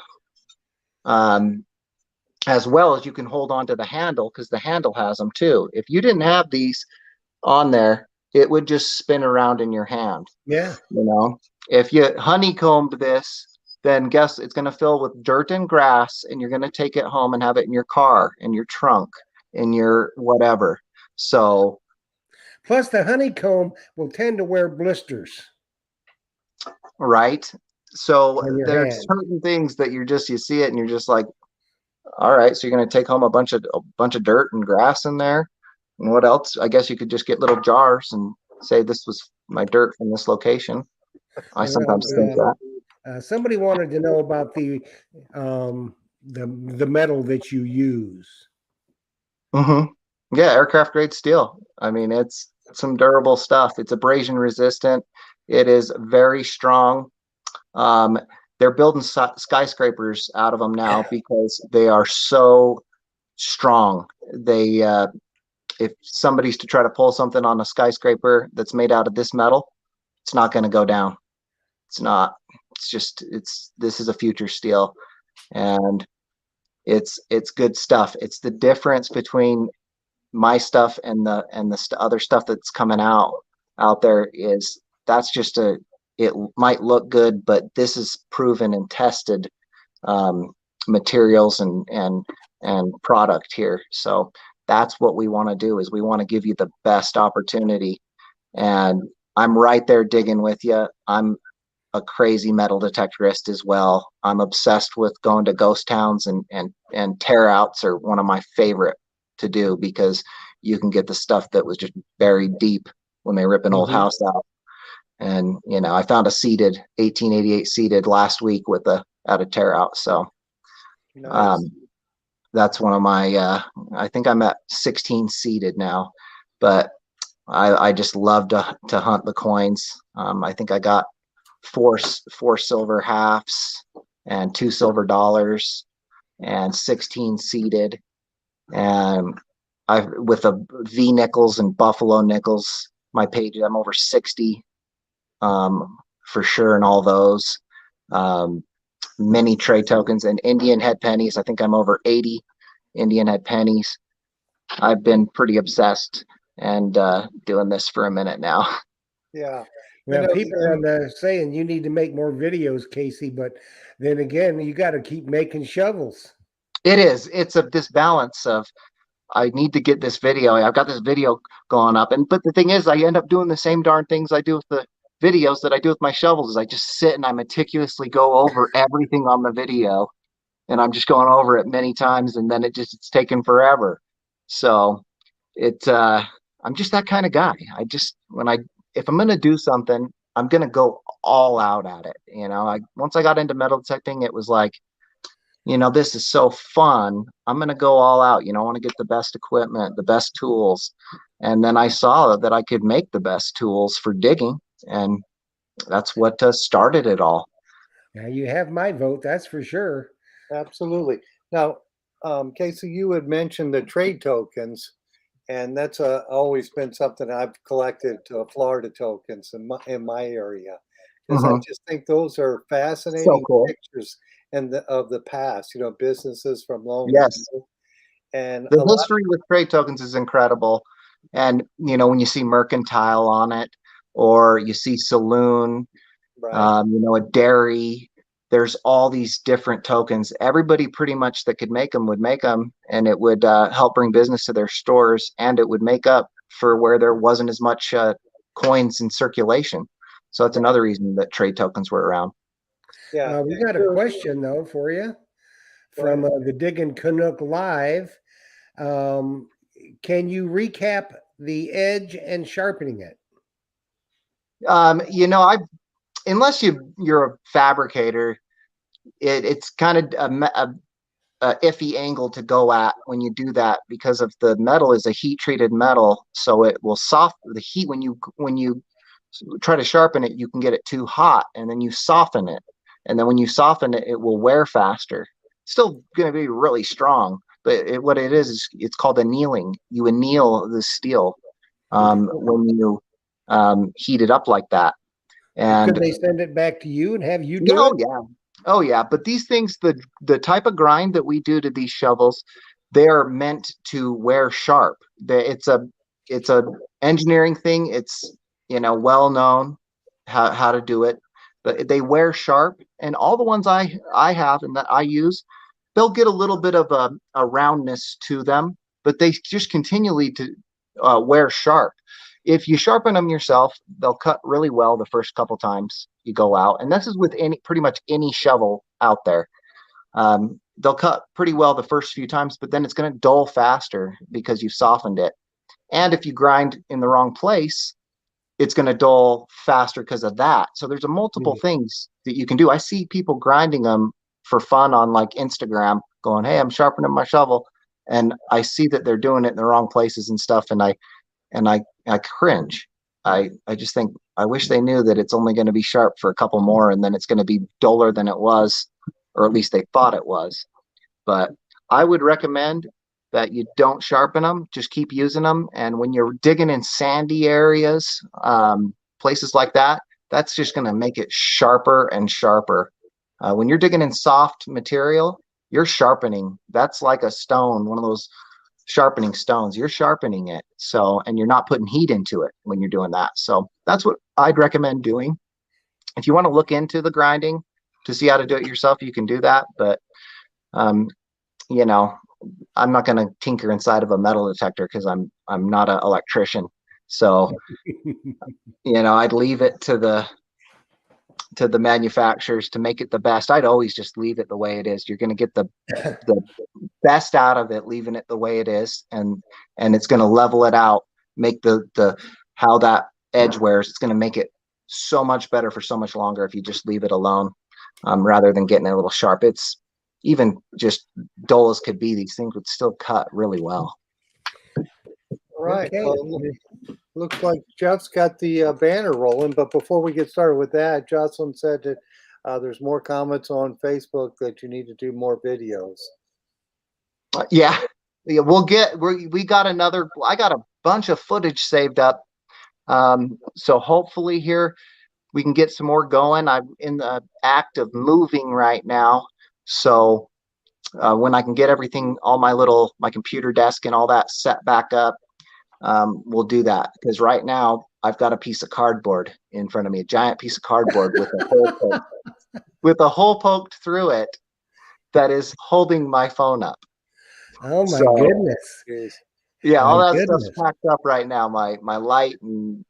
as well as you can hold on to the handle because the handle has them too. If you didn't have these on there, it would just spin around in your hand. Yeah. You know, if you honeycombed this, then guess it's going to fill with dirt and grass, and you're going to take it home and have it in your car, in your trunk, in your whatever. So, Plus, the honeycomb will tend to wear blisters right. So on your there's hand. certain things that you see it and you're just like, all right, so you're going to take home a bunch of dirt and grass in there. And what else? I guess you could just get little jars and say this was my dirt from this location. I sometimes think that. Somebody wanted to know about the metal that you use. Yeah, aircraft grade steel. I mean, it's some durable stuff. It's abrasion resistant. It is very strong. They're building skyscrapers out of them now because they are so strong. They if somebody's to try to pull something on a skyscraper that's made out of this metal, it's not going to go down. It's not. It's just this is a future steel, and it's good stuff. It's the difference between my stuff and the other stuff that's coming out there is that's just it might look good, but this is proven and tested materials and product here. So that's what we want to do is we want to give you the best opportunity. And I'm right there digging with you. I'm a crazy metal detectorist as well. I'm obsessed with going to ghost towns and tear outs are one of my favorite to do because you can get the stuff that was just buried deep when they rip an old house out. And I found a 1888 seated last week at a tear out. So Nice. that's one of my I think I'm at 16 seated now, but I just love to hunt the coins. I think I got four silver halves and $2 silver dollars and 16 seated, and I with a V nickels and buffalo nickels. My page, I'm over 60 for sure, and all those mini trade tokens and Indian head pennies. I think I'm over 80 Indian head pennies. I've been pretty obsessed and doing this for a minute now. Yeah. Well, people are saying you need to make more videos, Casey, but then again, you got to keep making shovels. It is. It's this balance of I need to get this video. I've got this video going up, but the thing is, I end up doing the same darn things I do with the videos that I do with my shovels. Is I just sit and I meticulously go over everything on the video, and I'm just going over it many times, and then it's taken forever. So I'm just that kind of guy. If I'm gonna do something, I'm gonna go all out at it. Once I got into metal detecting, it was like, this is so fun. I'm going to go all out. I want to get the best equipment, the best tools. And then I saw that I could make the best tools for digging. And that's what started it all. Now you have my vote. That's for sure. Absolutely. Now, Casey, you had mentioned the trade tokens, and that's always been something I've collected, Florida tokens in my area, because I just think those are fascinating pictures of the past. Businesses from long. Yes. And the history with trade tokens is incredible. And when you see mercantile on it, or you see saloon, right. A dairy. There's all these different tokens. Everybody pretty much that could make them would make them, and it would help bring business to their stores, and it would make up for where there wasn't as much coins in circulation. So that's another reason that trade tokens were around. Yeah, we got a question though for you from the Diggin' Canuck Live. Can you recap the edge and sharpening it? Unless you're a fabricator, it's kind of a iffy angle to go at when you do that, because of the metal is a heat treated metal, so it will soften the heat. When you try to sharpen it, you can get it too hot, and then you soften it, and then when you soften it, it will wear faster. It's still going to be really strong, but what it is it's called annealing. You anneal the steel when you heat it up like that. And could they send it back to you and have you do it? Yeah. Oh yeah, but these things, the type of grind that we do to these shovels, they are meant to wear sharp. It's a engineering thing. It's well known how to do it. But they wear sharp, and all the ones I have and that I use, they'll get a little bit of a roundness to them, but they just continually to wear sharp. If you sharpen them yourself, they'll cut really well the first couple times you go out. And this is with pretty much any shovel out there. They'll cut pretty well the first few times, but then it's going to dull faster because you've softened it. And if you grind in the wrong place, it's going to dull faster because of that. So there's a multiple things that you can do. I see people grinding them for fun on like Instagram, going, "Hey, I'm sharpening my shovel," and I see that they're doing it in the wrong places and stuff, and I cringe. I just think I wish they knew that it's only going to be sharp for a couple more, and then it's going to be duller than it was, or at least they thought it was. But I would recommend that you don't sharpen them, just keep using them. And when you're digging in sandy areas, places like that, that's just going to make it sharper and sharper. When you're digging in soft material, you're sharpening. That's like a stone, one of those sharpening stones. You're sharpening it. So, and you're not putting heat into it when you're doing that. So that's what I'd recommend doing. If you want to look into the grinding to see how to do it yourself, you can do that. But, I'm not going to tinker inside of a metal detector because I'm not an electrician. So, I'd leave it to the manufacturers to make it the best. I'd always just leave it the way it is. You're going to get the best out of it, leaving it the way it is, and it's going to level it out, make the how that edge wears. It's going to make it so much better for so much longer if you just leave it alone, rather than getting a little sharp. It's even just dull as could be, these things would still cut really well. All right. Okay. Well, looks like Jeff's got the banner rolling, but before we get started with that, Jocelyn said that there's more comments on Facebook that you need to do more videos. Yeah, we got I got a bunch of footage saved up. So hopefully here we can get some more going. I'm in the act of moving right now. So when I can get everything, all my computer desk and all that set back up, we'll do that. Because right now I've got a piece of cardboard in front of me, a giant piece of cardboard with a hole poked through it that is holding my phone up. Oh my goodness. Yeah, all My that stuff's packed up right now. My light and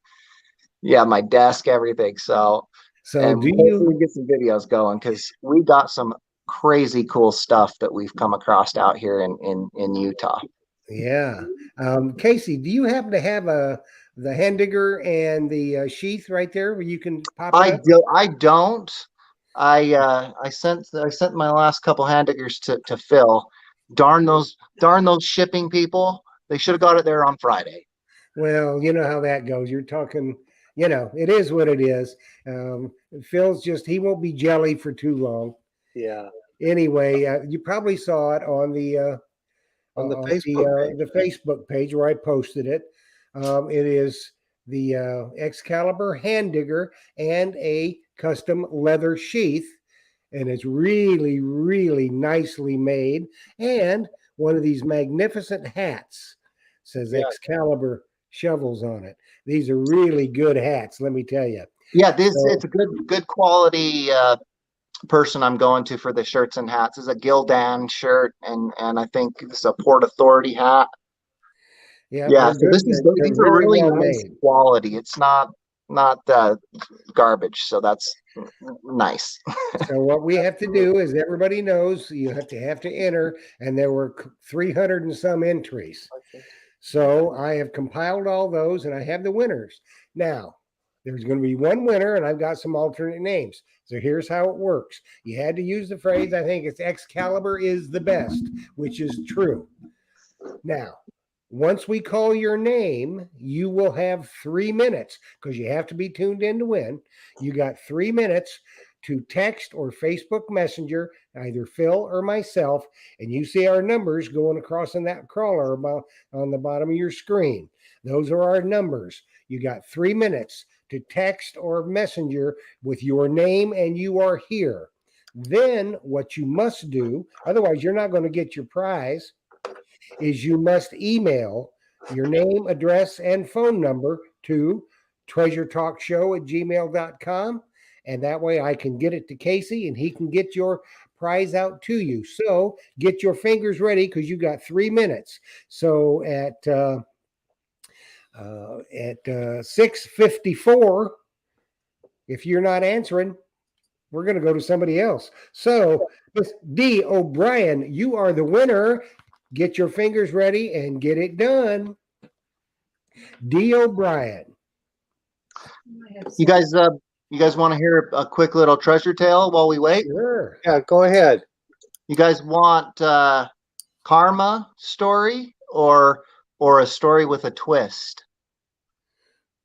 my desk, everything. So and do hopefully you get some videos going because we got some crazy cool stuff that we've come across out here in Utah. Yeah. Casey, do you happen to have the hand digger and the sheath right there where you can pop it up? I don't. I sent my last couple hand diggers to Phil. Darn those shipping people. They should have got it there on Friday. Well, you know how that goes. You're talking, it is what it is. Phil's he won't be jelly for too long. Yeah. Anyway, you probably saw it on the Facebook page where I posted it. It is the Excalibur hand digger and a custom leather sheath, and it's really, really nicely made. And one of these magnificent hats says Excalibur shovels on it. These are really good hats, let me tell you. Yeah, it's a good quality person I'm going to for the shirts and hats. Is a Gildan shirt, and I think it's a Port Authority hat. Yeah. So these are really well nice made. Quality. It's not garbage. So that's nice. So what we have to do is everybody knows you have to enter, and there were 300 and some entries. So I have compiled all those, and I have the winners. Now, there's going to be one winner, and I've got some alternate names. So here's how it works. You had to use the phrase, I think it's Excalibur is the best, which is true. Now, once we call your name, you will have 3 minutes, because you have to be tuned in to win. You got 3 minutes to text or Facebook Messenger, either Phil or myself, and you see our numbers going across in that crawler on the bottom of your screen. Those are our numbers. You got 3 minutes to text or messenger with your name and you are here. Then what you must do, otherwise you're not going to get your prize, is you must email your name, address, and phone number to treasuretalkshow@gmail.com. And that way I can get it to Casey and he can get your prize out to you. So get your fingers ready because you got 3 minutes. So at 6:54, if you're not answering, we're going to go to somebody else. So, Miss D. O'Brien, you are the winner. Get your fingers ready and get it done. D. O'Brien. You guys want to hear a quick little treasure tale while we wait? Sure. Yeah, go ahead. You guys want karma story or a story with a twist?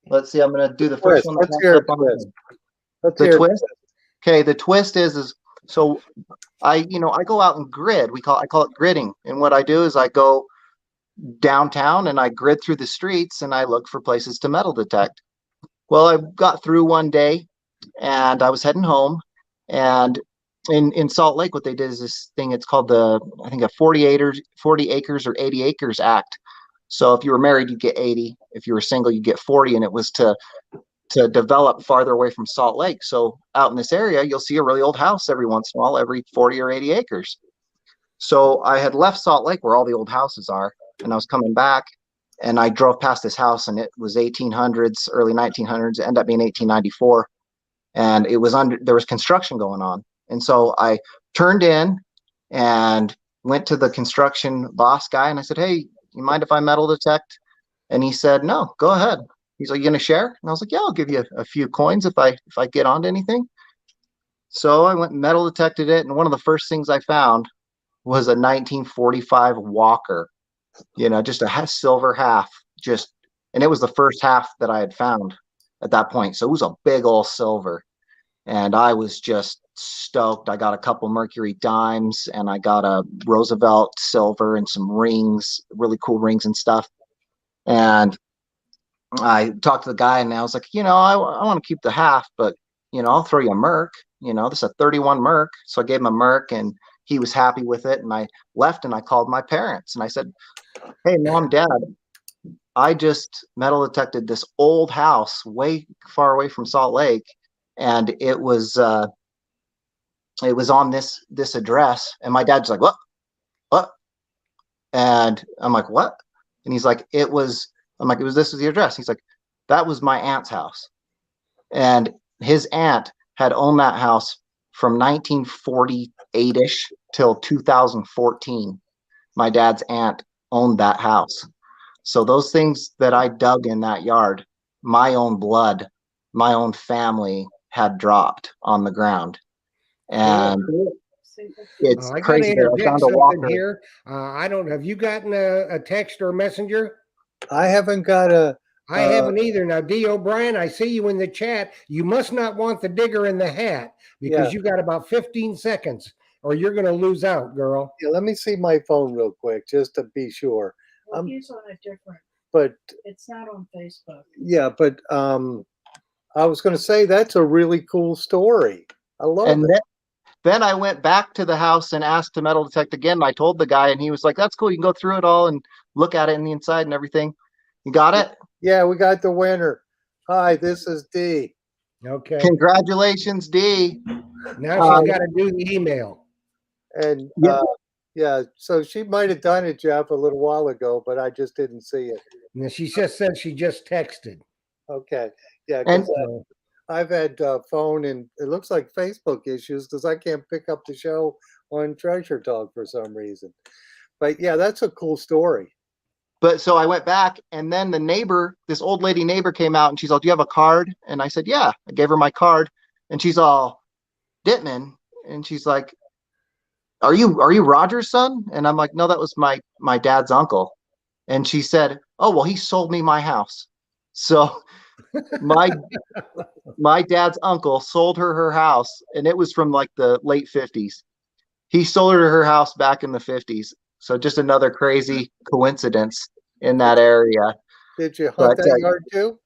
Let's see. I'm going to do the first one. Let's hear a twist. The twist. Okay. The twist is so I go out and grid. I call it gridding. And what I do is I go downtown and I grid through the streets and I look for places to metal detect. Well, I got through one day and I was heading home, and in Salt Lake, what they did is this thing. It's called I think a 40 acres or 80 acres act. So if you were married, you get 80. If you were single, you get 40. And it was to develop farther away from Salt Lake. So out in this area, you'll see a really old house every once in a while, every 40 or 80 acres. So I had left Salt Lake where all the old houses are, and I was coming back, and I drove past this house, and it was 1800s, early 1900s. It ended up being 1894, and there was construction going on. And so I turned in and went to the construction boss guy, and I said, "Hey, you mind if I metal detect?" And he said, "No, go ahead." He's like, "You gonna share?" And I was like, "Yeah, I'll give you a few coins if I get onto anything." So I went and metal detected it, and one of the first things I found was a 1945 Walker, just a silver half, and it was the first half that I had found at that point. So it was a big old silver, and I was just stoked. I got a couple Mercury dimes, and I got a Roosevelt silver and some rings, really cool rings and stuff. And I talked to the guy, and I was like, I want to keep the half, but I'll throw you a Merc. This is a 31 Merc. So I gave him a Merc, and he was happy with it. And I left, and I called my parents, and I said, "Hey, Mom, Dad, I just metal detected this old house way far away from Salt Lake, and it was on this address." And my dad's like, "What? And I'm like, "What?" And he's like, "This was the address." He's like, "That was my aunt's house." And his aunt had owned that house from 1948-ish till 2014. My dad's aunt owned that house. So those things that I dug in that yard, my own blood, my own family had dropped on the ground. And it's I got to crazy. I interject found a something Walker. here. I don't. Have you gotten a text or messenger? I haven't got a. I haven't either. Now, D. O'Brien, I see you in the chat. You must not want the digger in the hat because you got about 15 seconds or you're going to lose out, girl. Yeah, let me see my phone real quick just to be sure. Well, he's on a different. But it's not on Facebook. Yeah, but I was going to say that's a really cool story. I love it. Then I went back to the house and asked to metal detect again. And I told the guy, and he was like, "That's cool. You can go through it all and look at it in the inside and everything." You got it? Yeah, we got the winner. Hi, this is D. Okay. Congratulations, D. Now she's got to do the email. And so she might have done it, Jeff, a little while ago, but I just didn't see it. Now she just said she just texted. Okay. Yeah, because I've had phone and it looks like Facebook issues because I can't pick up the show on Treasure Talk for some reason. But yeah, that's a cool story. But so I went back, and then the neighbor, this old lady neighbor, came out, and she's all, "Do you have a card?" And I said, "Yeah." I gave her my card, and she's all, "Dittman," and she's like, "Are you Roger's son?" And I'm like, "No, that was my dad's uncle." And she said, "Oh, well, he sold me my house." So my dad's uncle sold her house, and it was from like the late 50s. He sold her house back in the 50s. So just another crazy coincidence in that area. Did you hunt that yard too?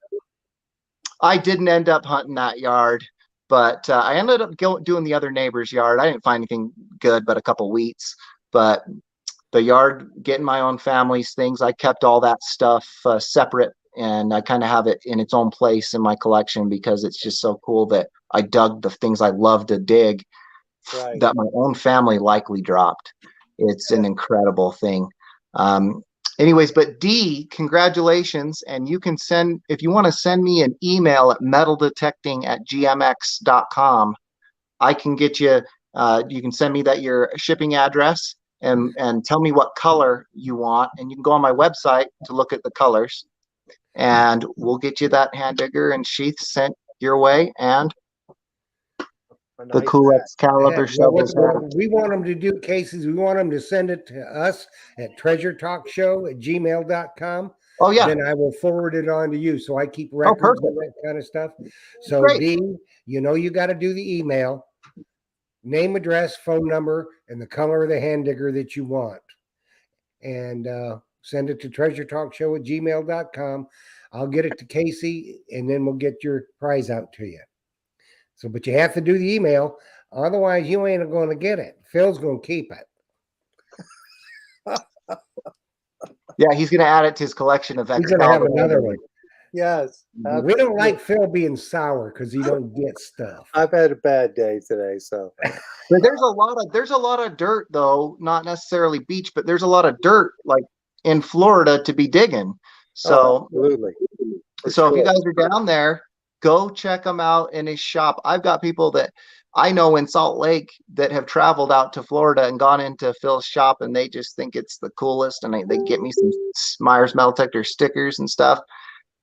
I didn't end up hunting that yard. But I ended up doing the other neighbor's yard. I didn't find anything good but a couple wheats. But the yard, getting my own family's things, I kept all that stuff separate, and I kind of have it in its own place in my collection because it's just so cool that I dug the things I love to dig Right. that my own family likely dropped. It's an incredible thing. Anyways, but D, congratulations. And you can send, if you want to send me an email at metaldetecting@gmx.com, I can get you, you can send me your shipping address and tell me what color you want. And you can go on my website to look at the colors, and we'll get you that hand digger and sheath sent your way, and A the nice cool bag. Excalibur Well, shovels. what we want them to do, Casey, we want them to send it to us at treasuretalkshow@gmail.com. Oh yeah. Then I will forward it on to you. So I keep records of that kind of stuff. So Great. D, you got to do the email, name, address, phone number, and the color of the hand digger that you want. And send it to treasuretalkshow@gmail.com. I'll get it to Casey, and then we'll get your prize out to you. So, but you have to do the email. Otherwise, you ain't going to get it. Phil's going to keep it. Yeah, he's going to add it to his collection of He's going to have Excalibur. another one. Yes. We don't like Phil being sour because he don't get stuff. I've had a bad day today, so But there's a lot of dirt though, not necessarily beach, but there's a lot of dirt like in Florida to be digging. So absolutely. so if you guys are down there, go check him out in his shop. I've got people that I know in Salt Lake that have traveled out to Florida and gone into Phil's shop, and they just think it's the coolest, and they get me some Myers metal detector stickers and stuff,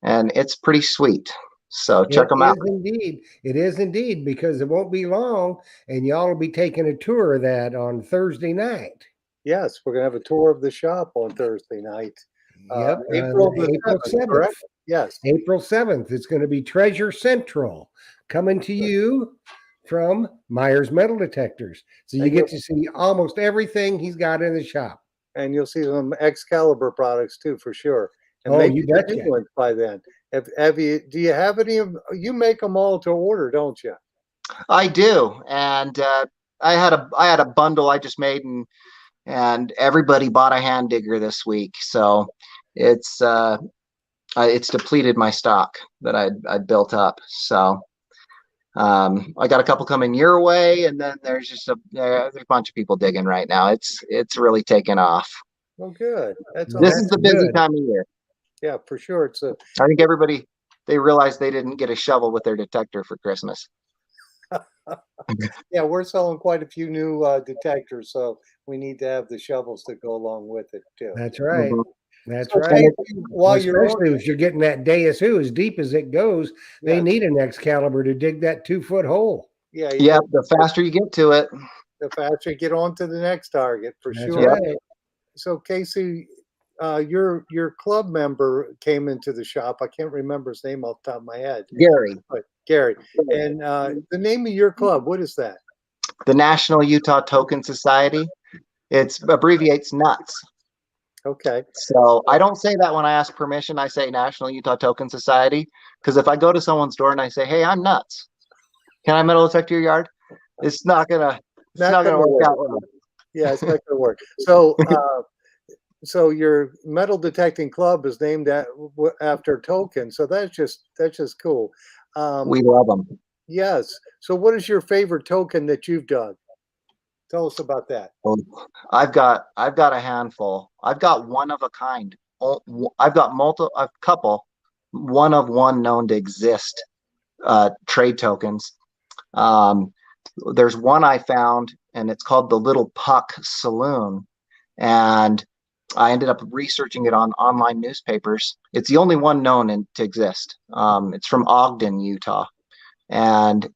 and it's pretty sweet. So check them out. It is indeed, because it won't be long, and y'all will be taking a tour of that on Thursday night. Yes, we're gonna have a tour of the shop on Thursday night. Yep, April April 7th. correct? Yes. April 7th. It's going to be Treasure Central coming to you from Myers Metal Detectors. So you get to see almost everything he's got in the shop. And you'll see some Excalibur products too, for sure. And Oh, maybe you the betcha. new ones by then. Do you have any of, you make them all to order, don't you? I do, and I had a bundle I just made, and everybody bought a hand digger this week. So it's depleted my stock that I'd built up. So I got a couple coming your way, and then there's just there's a bunch of people digging right now. It's really taken off. Well, good. This is the busy time of year. Yeah, for sure. I think everybody, they realized they didn't get a shovel with their detector for Christmas. Yeah, we're selling quite a few new detectors, so we need to have the shovels that go along with it too. That's right. Mhm. That's So, right. while you're Especially if you're getting that Deus Who as deep as it goes, they Yes. need an Excalibur to dig that 2-foot hole. yeah, Yeah, the faster you get to it. the faster you get on to the next target, for That's sure. right. So Casey, your club member came into the shop. I can't remember his name off the top of my head. Gary, But Gary. And the name of your club, what is that? the National Utah Token Society. It abbreviates NUTS. Okay. So I don't say that when I ask permission. I say National Utah Token Society, because if I go to someone's door and I say, "Hey, I'm nuts. Can I metal detect your yard?" It's not gonna work out well. Yeah, it's not gonna work. So so your metal detecting club is named after token. So that's just cool. We love them. Yes. So what is your favorite token that you've done? Tell us about that. I've got a handful. I've got one of a kind. I've got a couple, one of one known to exist trade tokens. There's one I found, and it's called the Little Puck Saloon, and I ended up researching it on online newspapers. It's the only one known to exist. It's from Ogden, Utah, and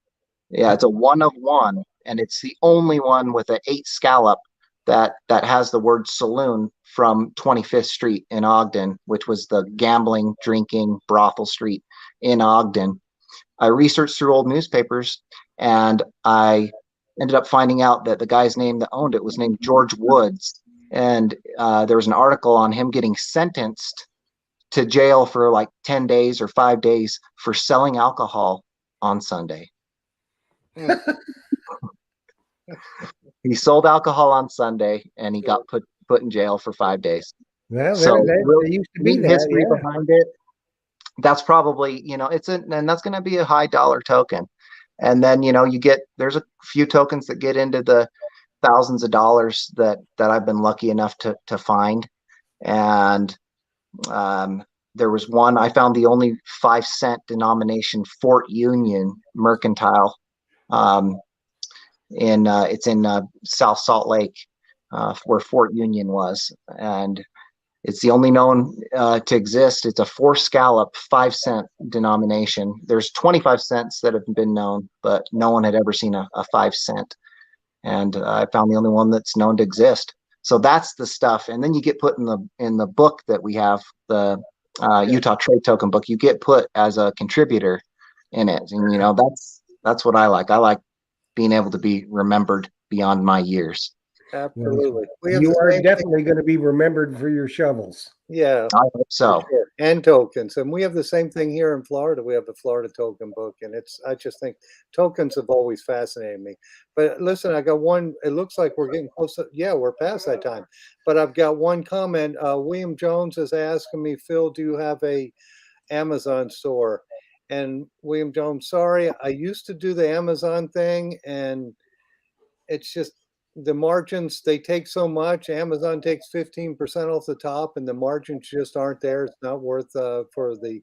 yeah, it's a one of one, and it's the only one with an 8 scallop that has the word saloon from 25th Street in Ogden, which was the gambling, drinking, brothel street in Ogden. I researched through old newspapers, and I ended up finding out that the guy's name that owned it was named George Woods. And there was an article on him getting sentenced to jail for like 10 days or 5 days for selling alcohol on Sunday. He sold alcohol on Sunday, and he got put in jail for 5 days. Well, So there used to be neat that. history Yeah. behind it. That's probably, and that's going to be a high dollar token. And then, there's a few tokens that get into the thousands of dollars that I've been lucky enough to find. And there was one, I found the only 5-cent denomination Fort Union Mercantile. It's in South Salt Lake, where Fort Union was. And it's the only known to exist. It's a 4-scallop 5-cent denomination. There's 25 cents that have been known, but no one had ever seen a 5-cent. And I found the only one that's known to exist. So that's the stuff. And then you get put in the book that we have, the Utah Trade Token book. You get put as a contributor in it, and that's what I like. I like being able to be remembered beyond my years. Absolutely. You are definitely going to be remembered for your shovels. Yeah. I hope so. Sure. And tokens. And we have the same thing here in Florida. We have the Florida token book. And I just think tokens have always fascinated me. But listen, I got one. It looks like we're getting close to, we're past that time. But I've got one comment. William Jones is asking me, Phil, do you have a Amazon store? And William Jones, sorry, I used to do the Amazon thing, and it's just, the margins, they take so much. Amazon takes 15% off the top, and the margins just aren't there. It's not worth for the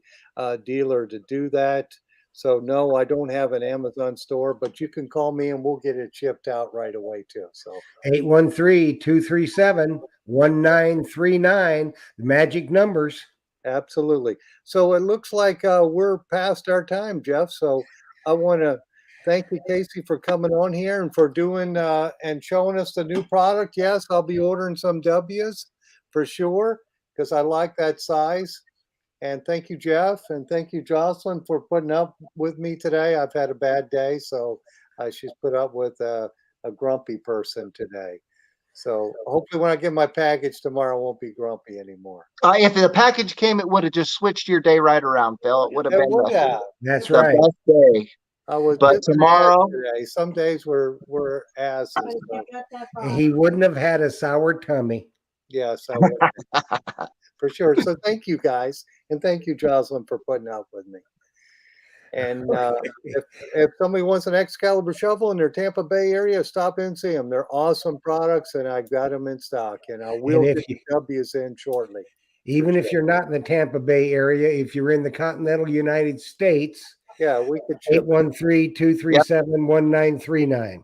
dealer to do that. So no, I don't have an Amazon store, but you can call me and we'll get it shipped out right away too. So 813-237-1939, the magic numbers. Absolutely. So it looks like we're past our time, Jeff. So I want to thank you, Casey, for coming on here and for doing and showing us the new product. Yes, I'll be ordering some W's for sure because I like that size. And thank you, Jeff. And thank you, Jocelyn, for putting up with me today. I've had a bad day, so she's put up with a grumpy person today. So hopefully when I get my package tomorrow, I won't be grumpy anymore. If the package came, it would have just switched your day right around, Phil. It would have been That's the right. best day. I was But tomorrow, today. Some days were asses. So. He wouldn't have had a sour tummy. Yes, I would. For sure. So thank you guys, and thank you, Jocelyn, for putting up with me. And if somebody wants an Excalibur shovel in their Tampa Bay area, stop in and see them. They're awesome products, and I got them in stock. And I will get the W's in shortly. Even if you're not in the Tampa Bay area, if you're in the continental United States, yeah, we could 813-237-1939.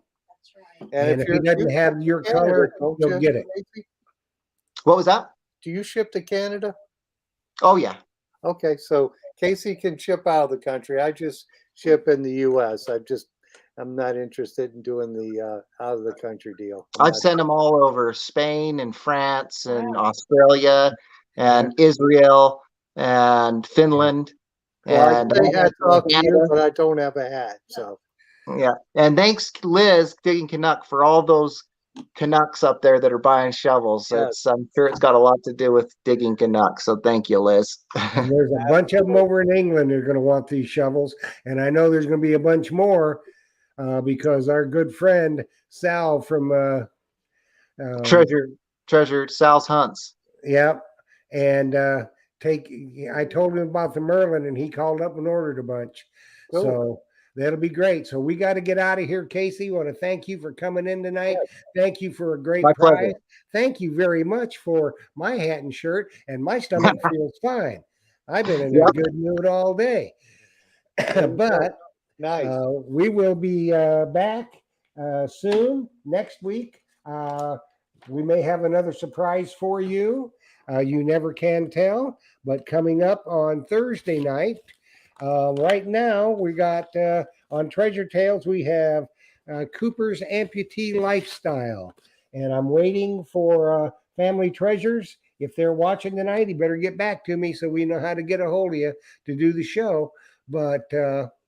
And if he doesn't have your color, you'll get it. What was that? Do you ship to Canada? Oh, yeah. Okay, so Casey can ship out of the country. I just ship in the U.S. I'm not interested in doing the out of the country deal. I've sent them all over Spain and France and Australia and Israel and Finland. And I hats off to you, but I don't have a hat. So yeah. And thanks, Liz, Digging Canuck, for all those Canucks up there that are buying shovels. Yes. I'm sure it's got a lot to do with Digging Canuck. So thank you, Liz. And there's a bunch of them over in England that are going to want these shovels. And I know there's going to be a bunch more because our good friend Sal from Treasure Sal's Hunts. Yep. And I told him about the Merlin and he called up and ordered a bunch. Cool. So that'll be great. So we got to get out of here, Casey. I want to thank you for coming in tonight. Yes. Thank you for a great prize. Pleasure. Thank you very much for my hat and shirt, and my stomach feels fine. I've been in a good mood all day. But nice. We will be back soon next week. We may have another surprise for you. You never can tell. But coming up on Thursday night, right now, we got on Treasure Tales, we have Cooper's Amputee Lifestyle. And I'm waiting for Family Treasures. If they're watching tonight, you better get back to me so we know how to get a hold of you to do the show. But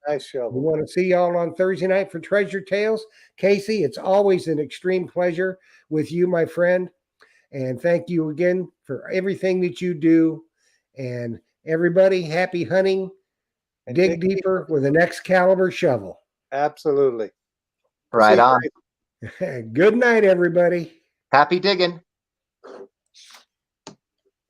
nice show. We want to see y'all on Thursday night for Treasure Tales. Casey, it's always an extreme pleasure with you, my friend. And thank you again for everything that you do. And everybody, happy hunting. And dig deeper with an Excalibur shovel. Absolutely. Right See you on. guys. Good night, everybody. Happy digging.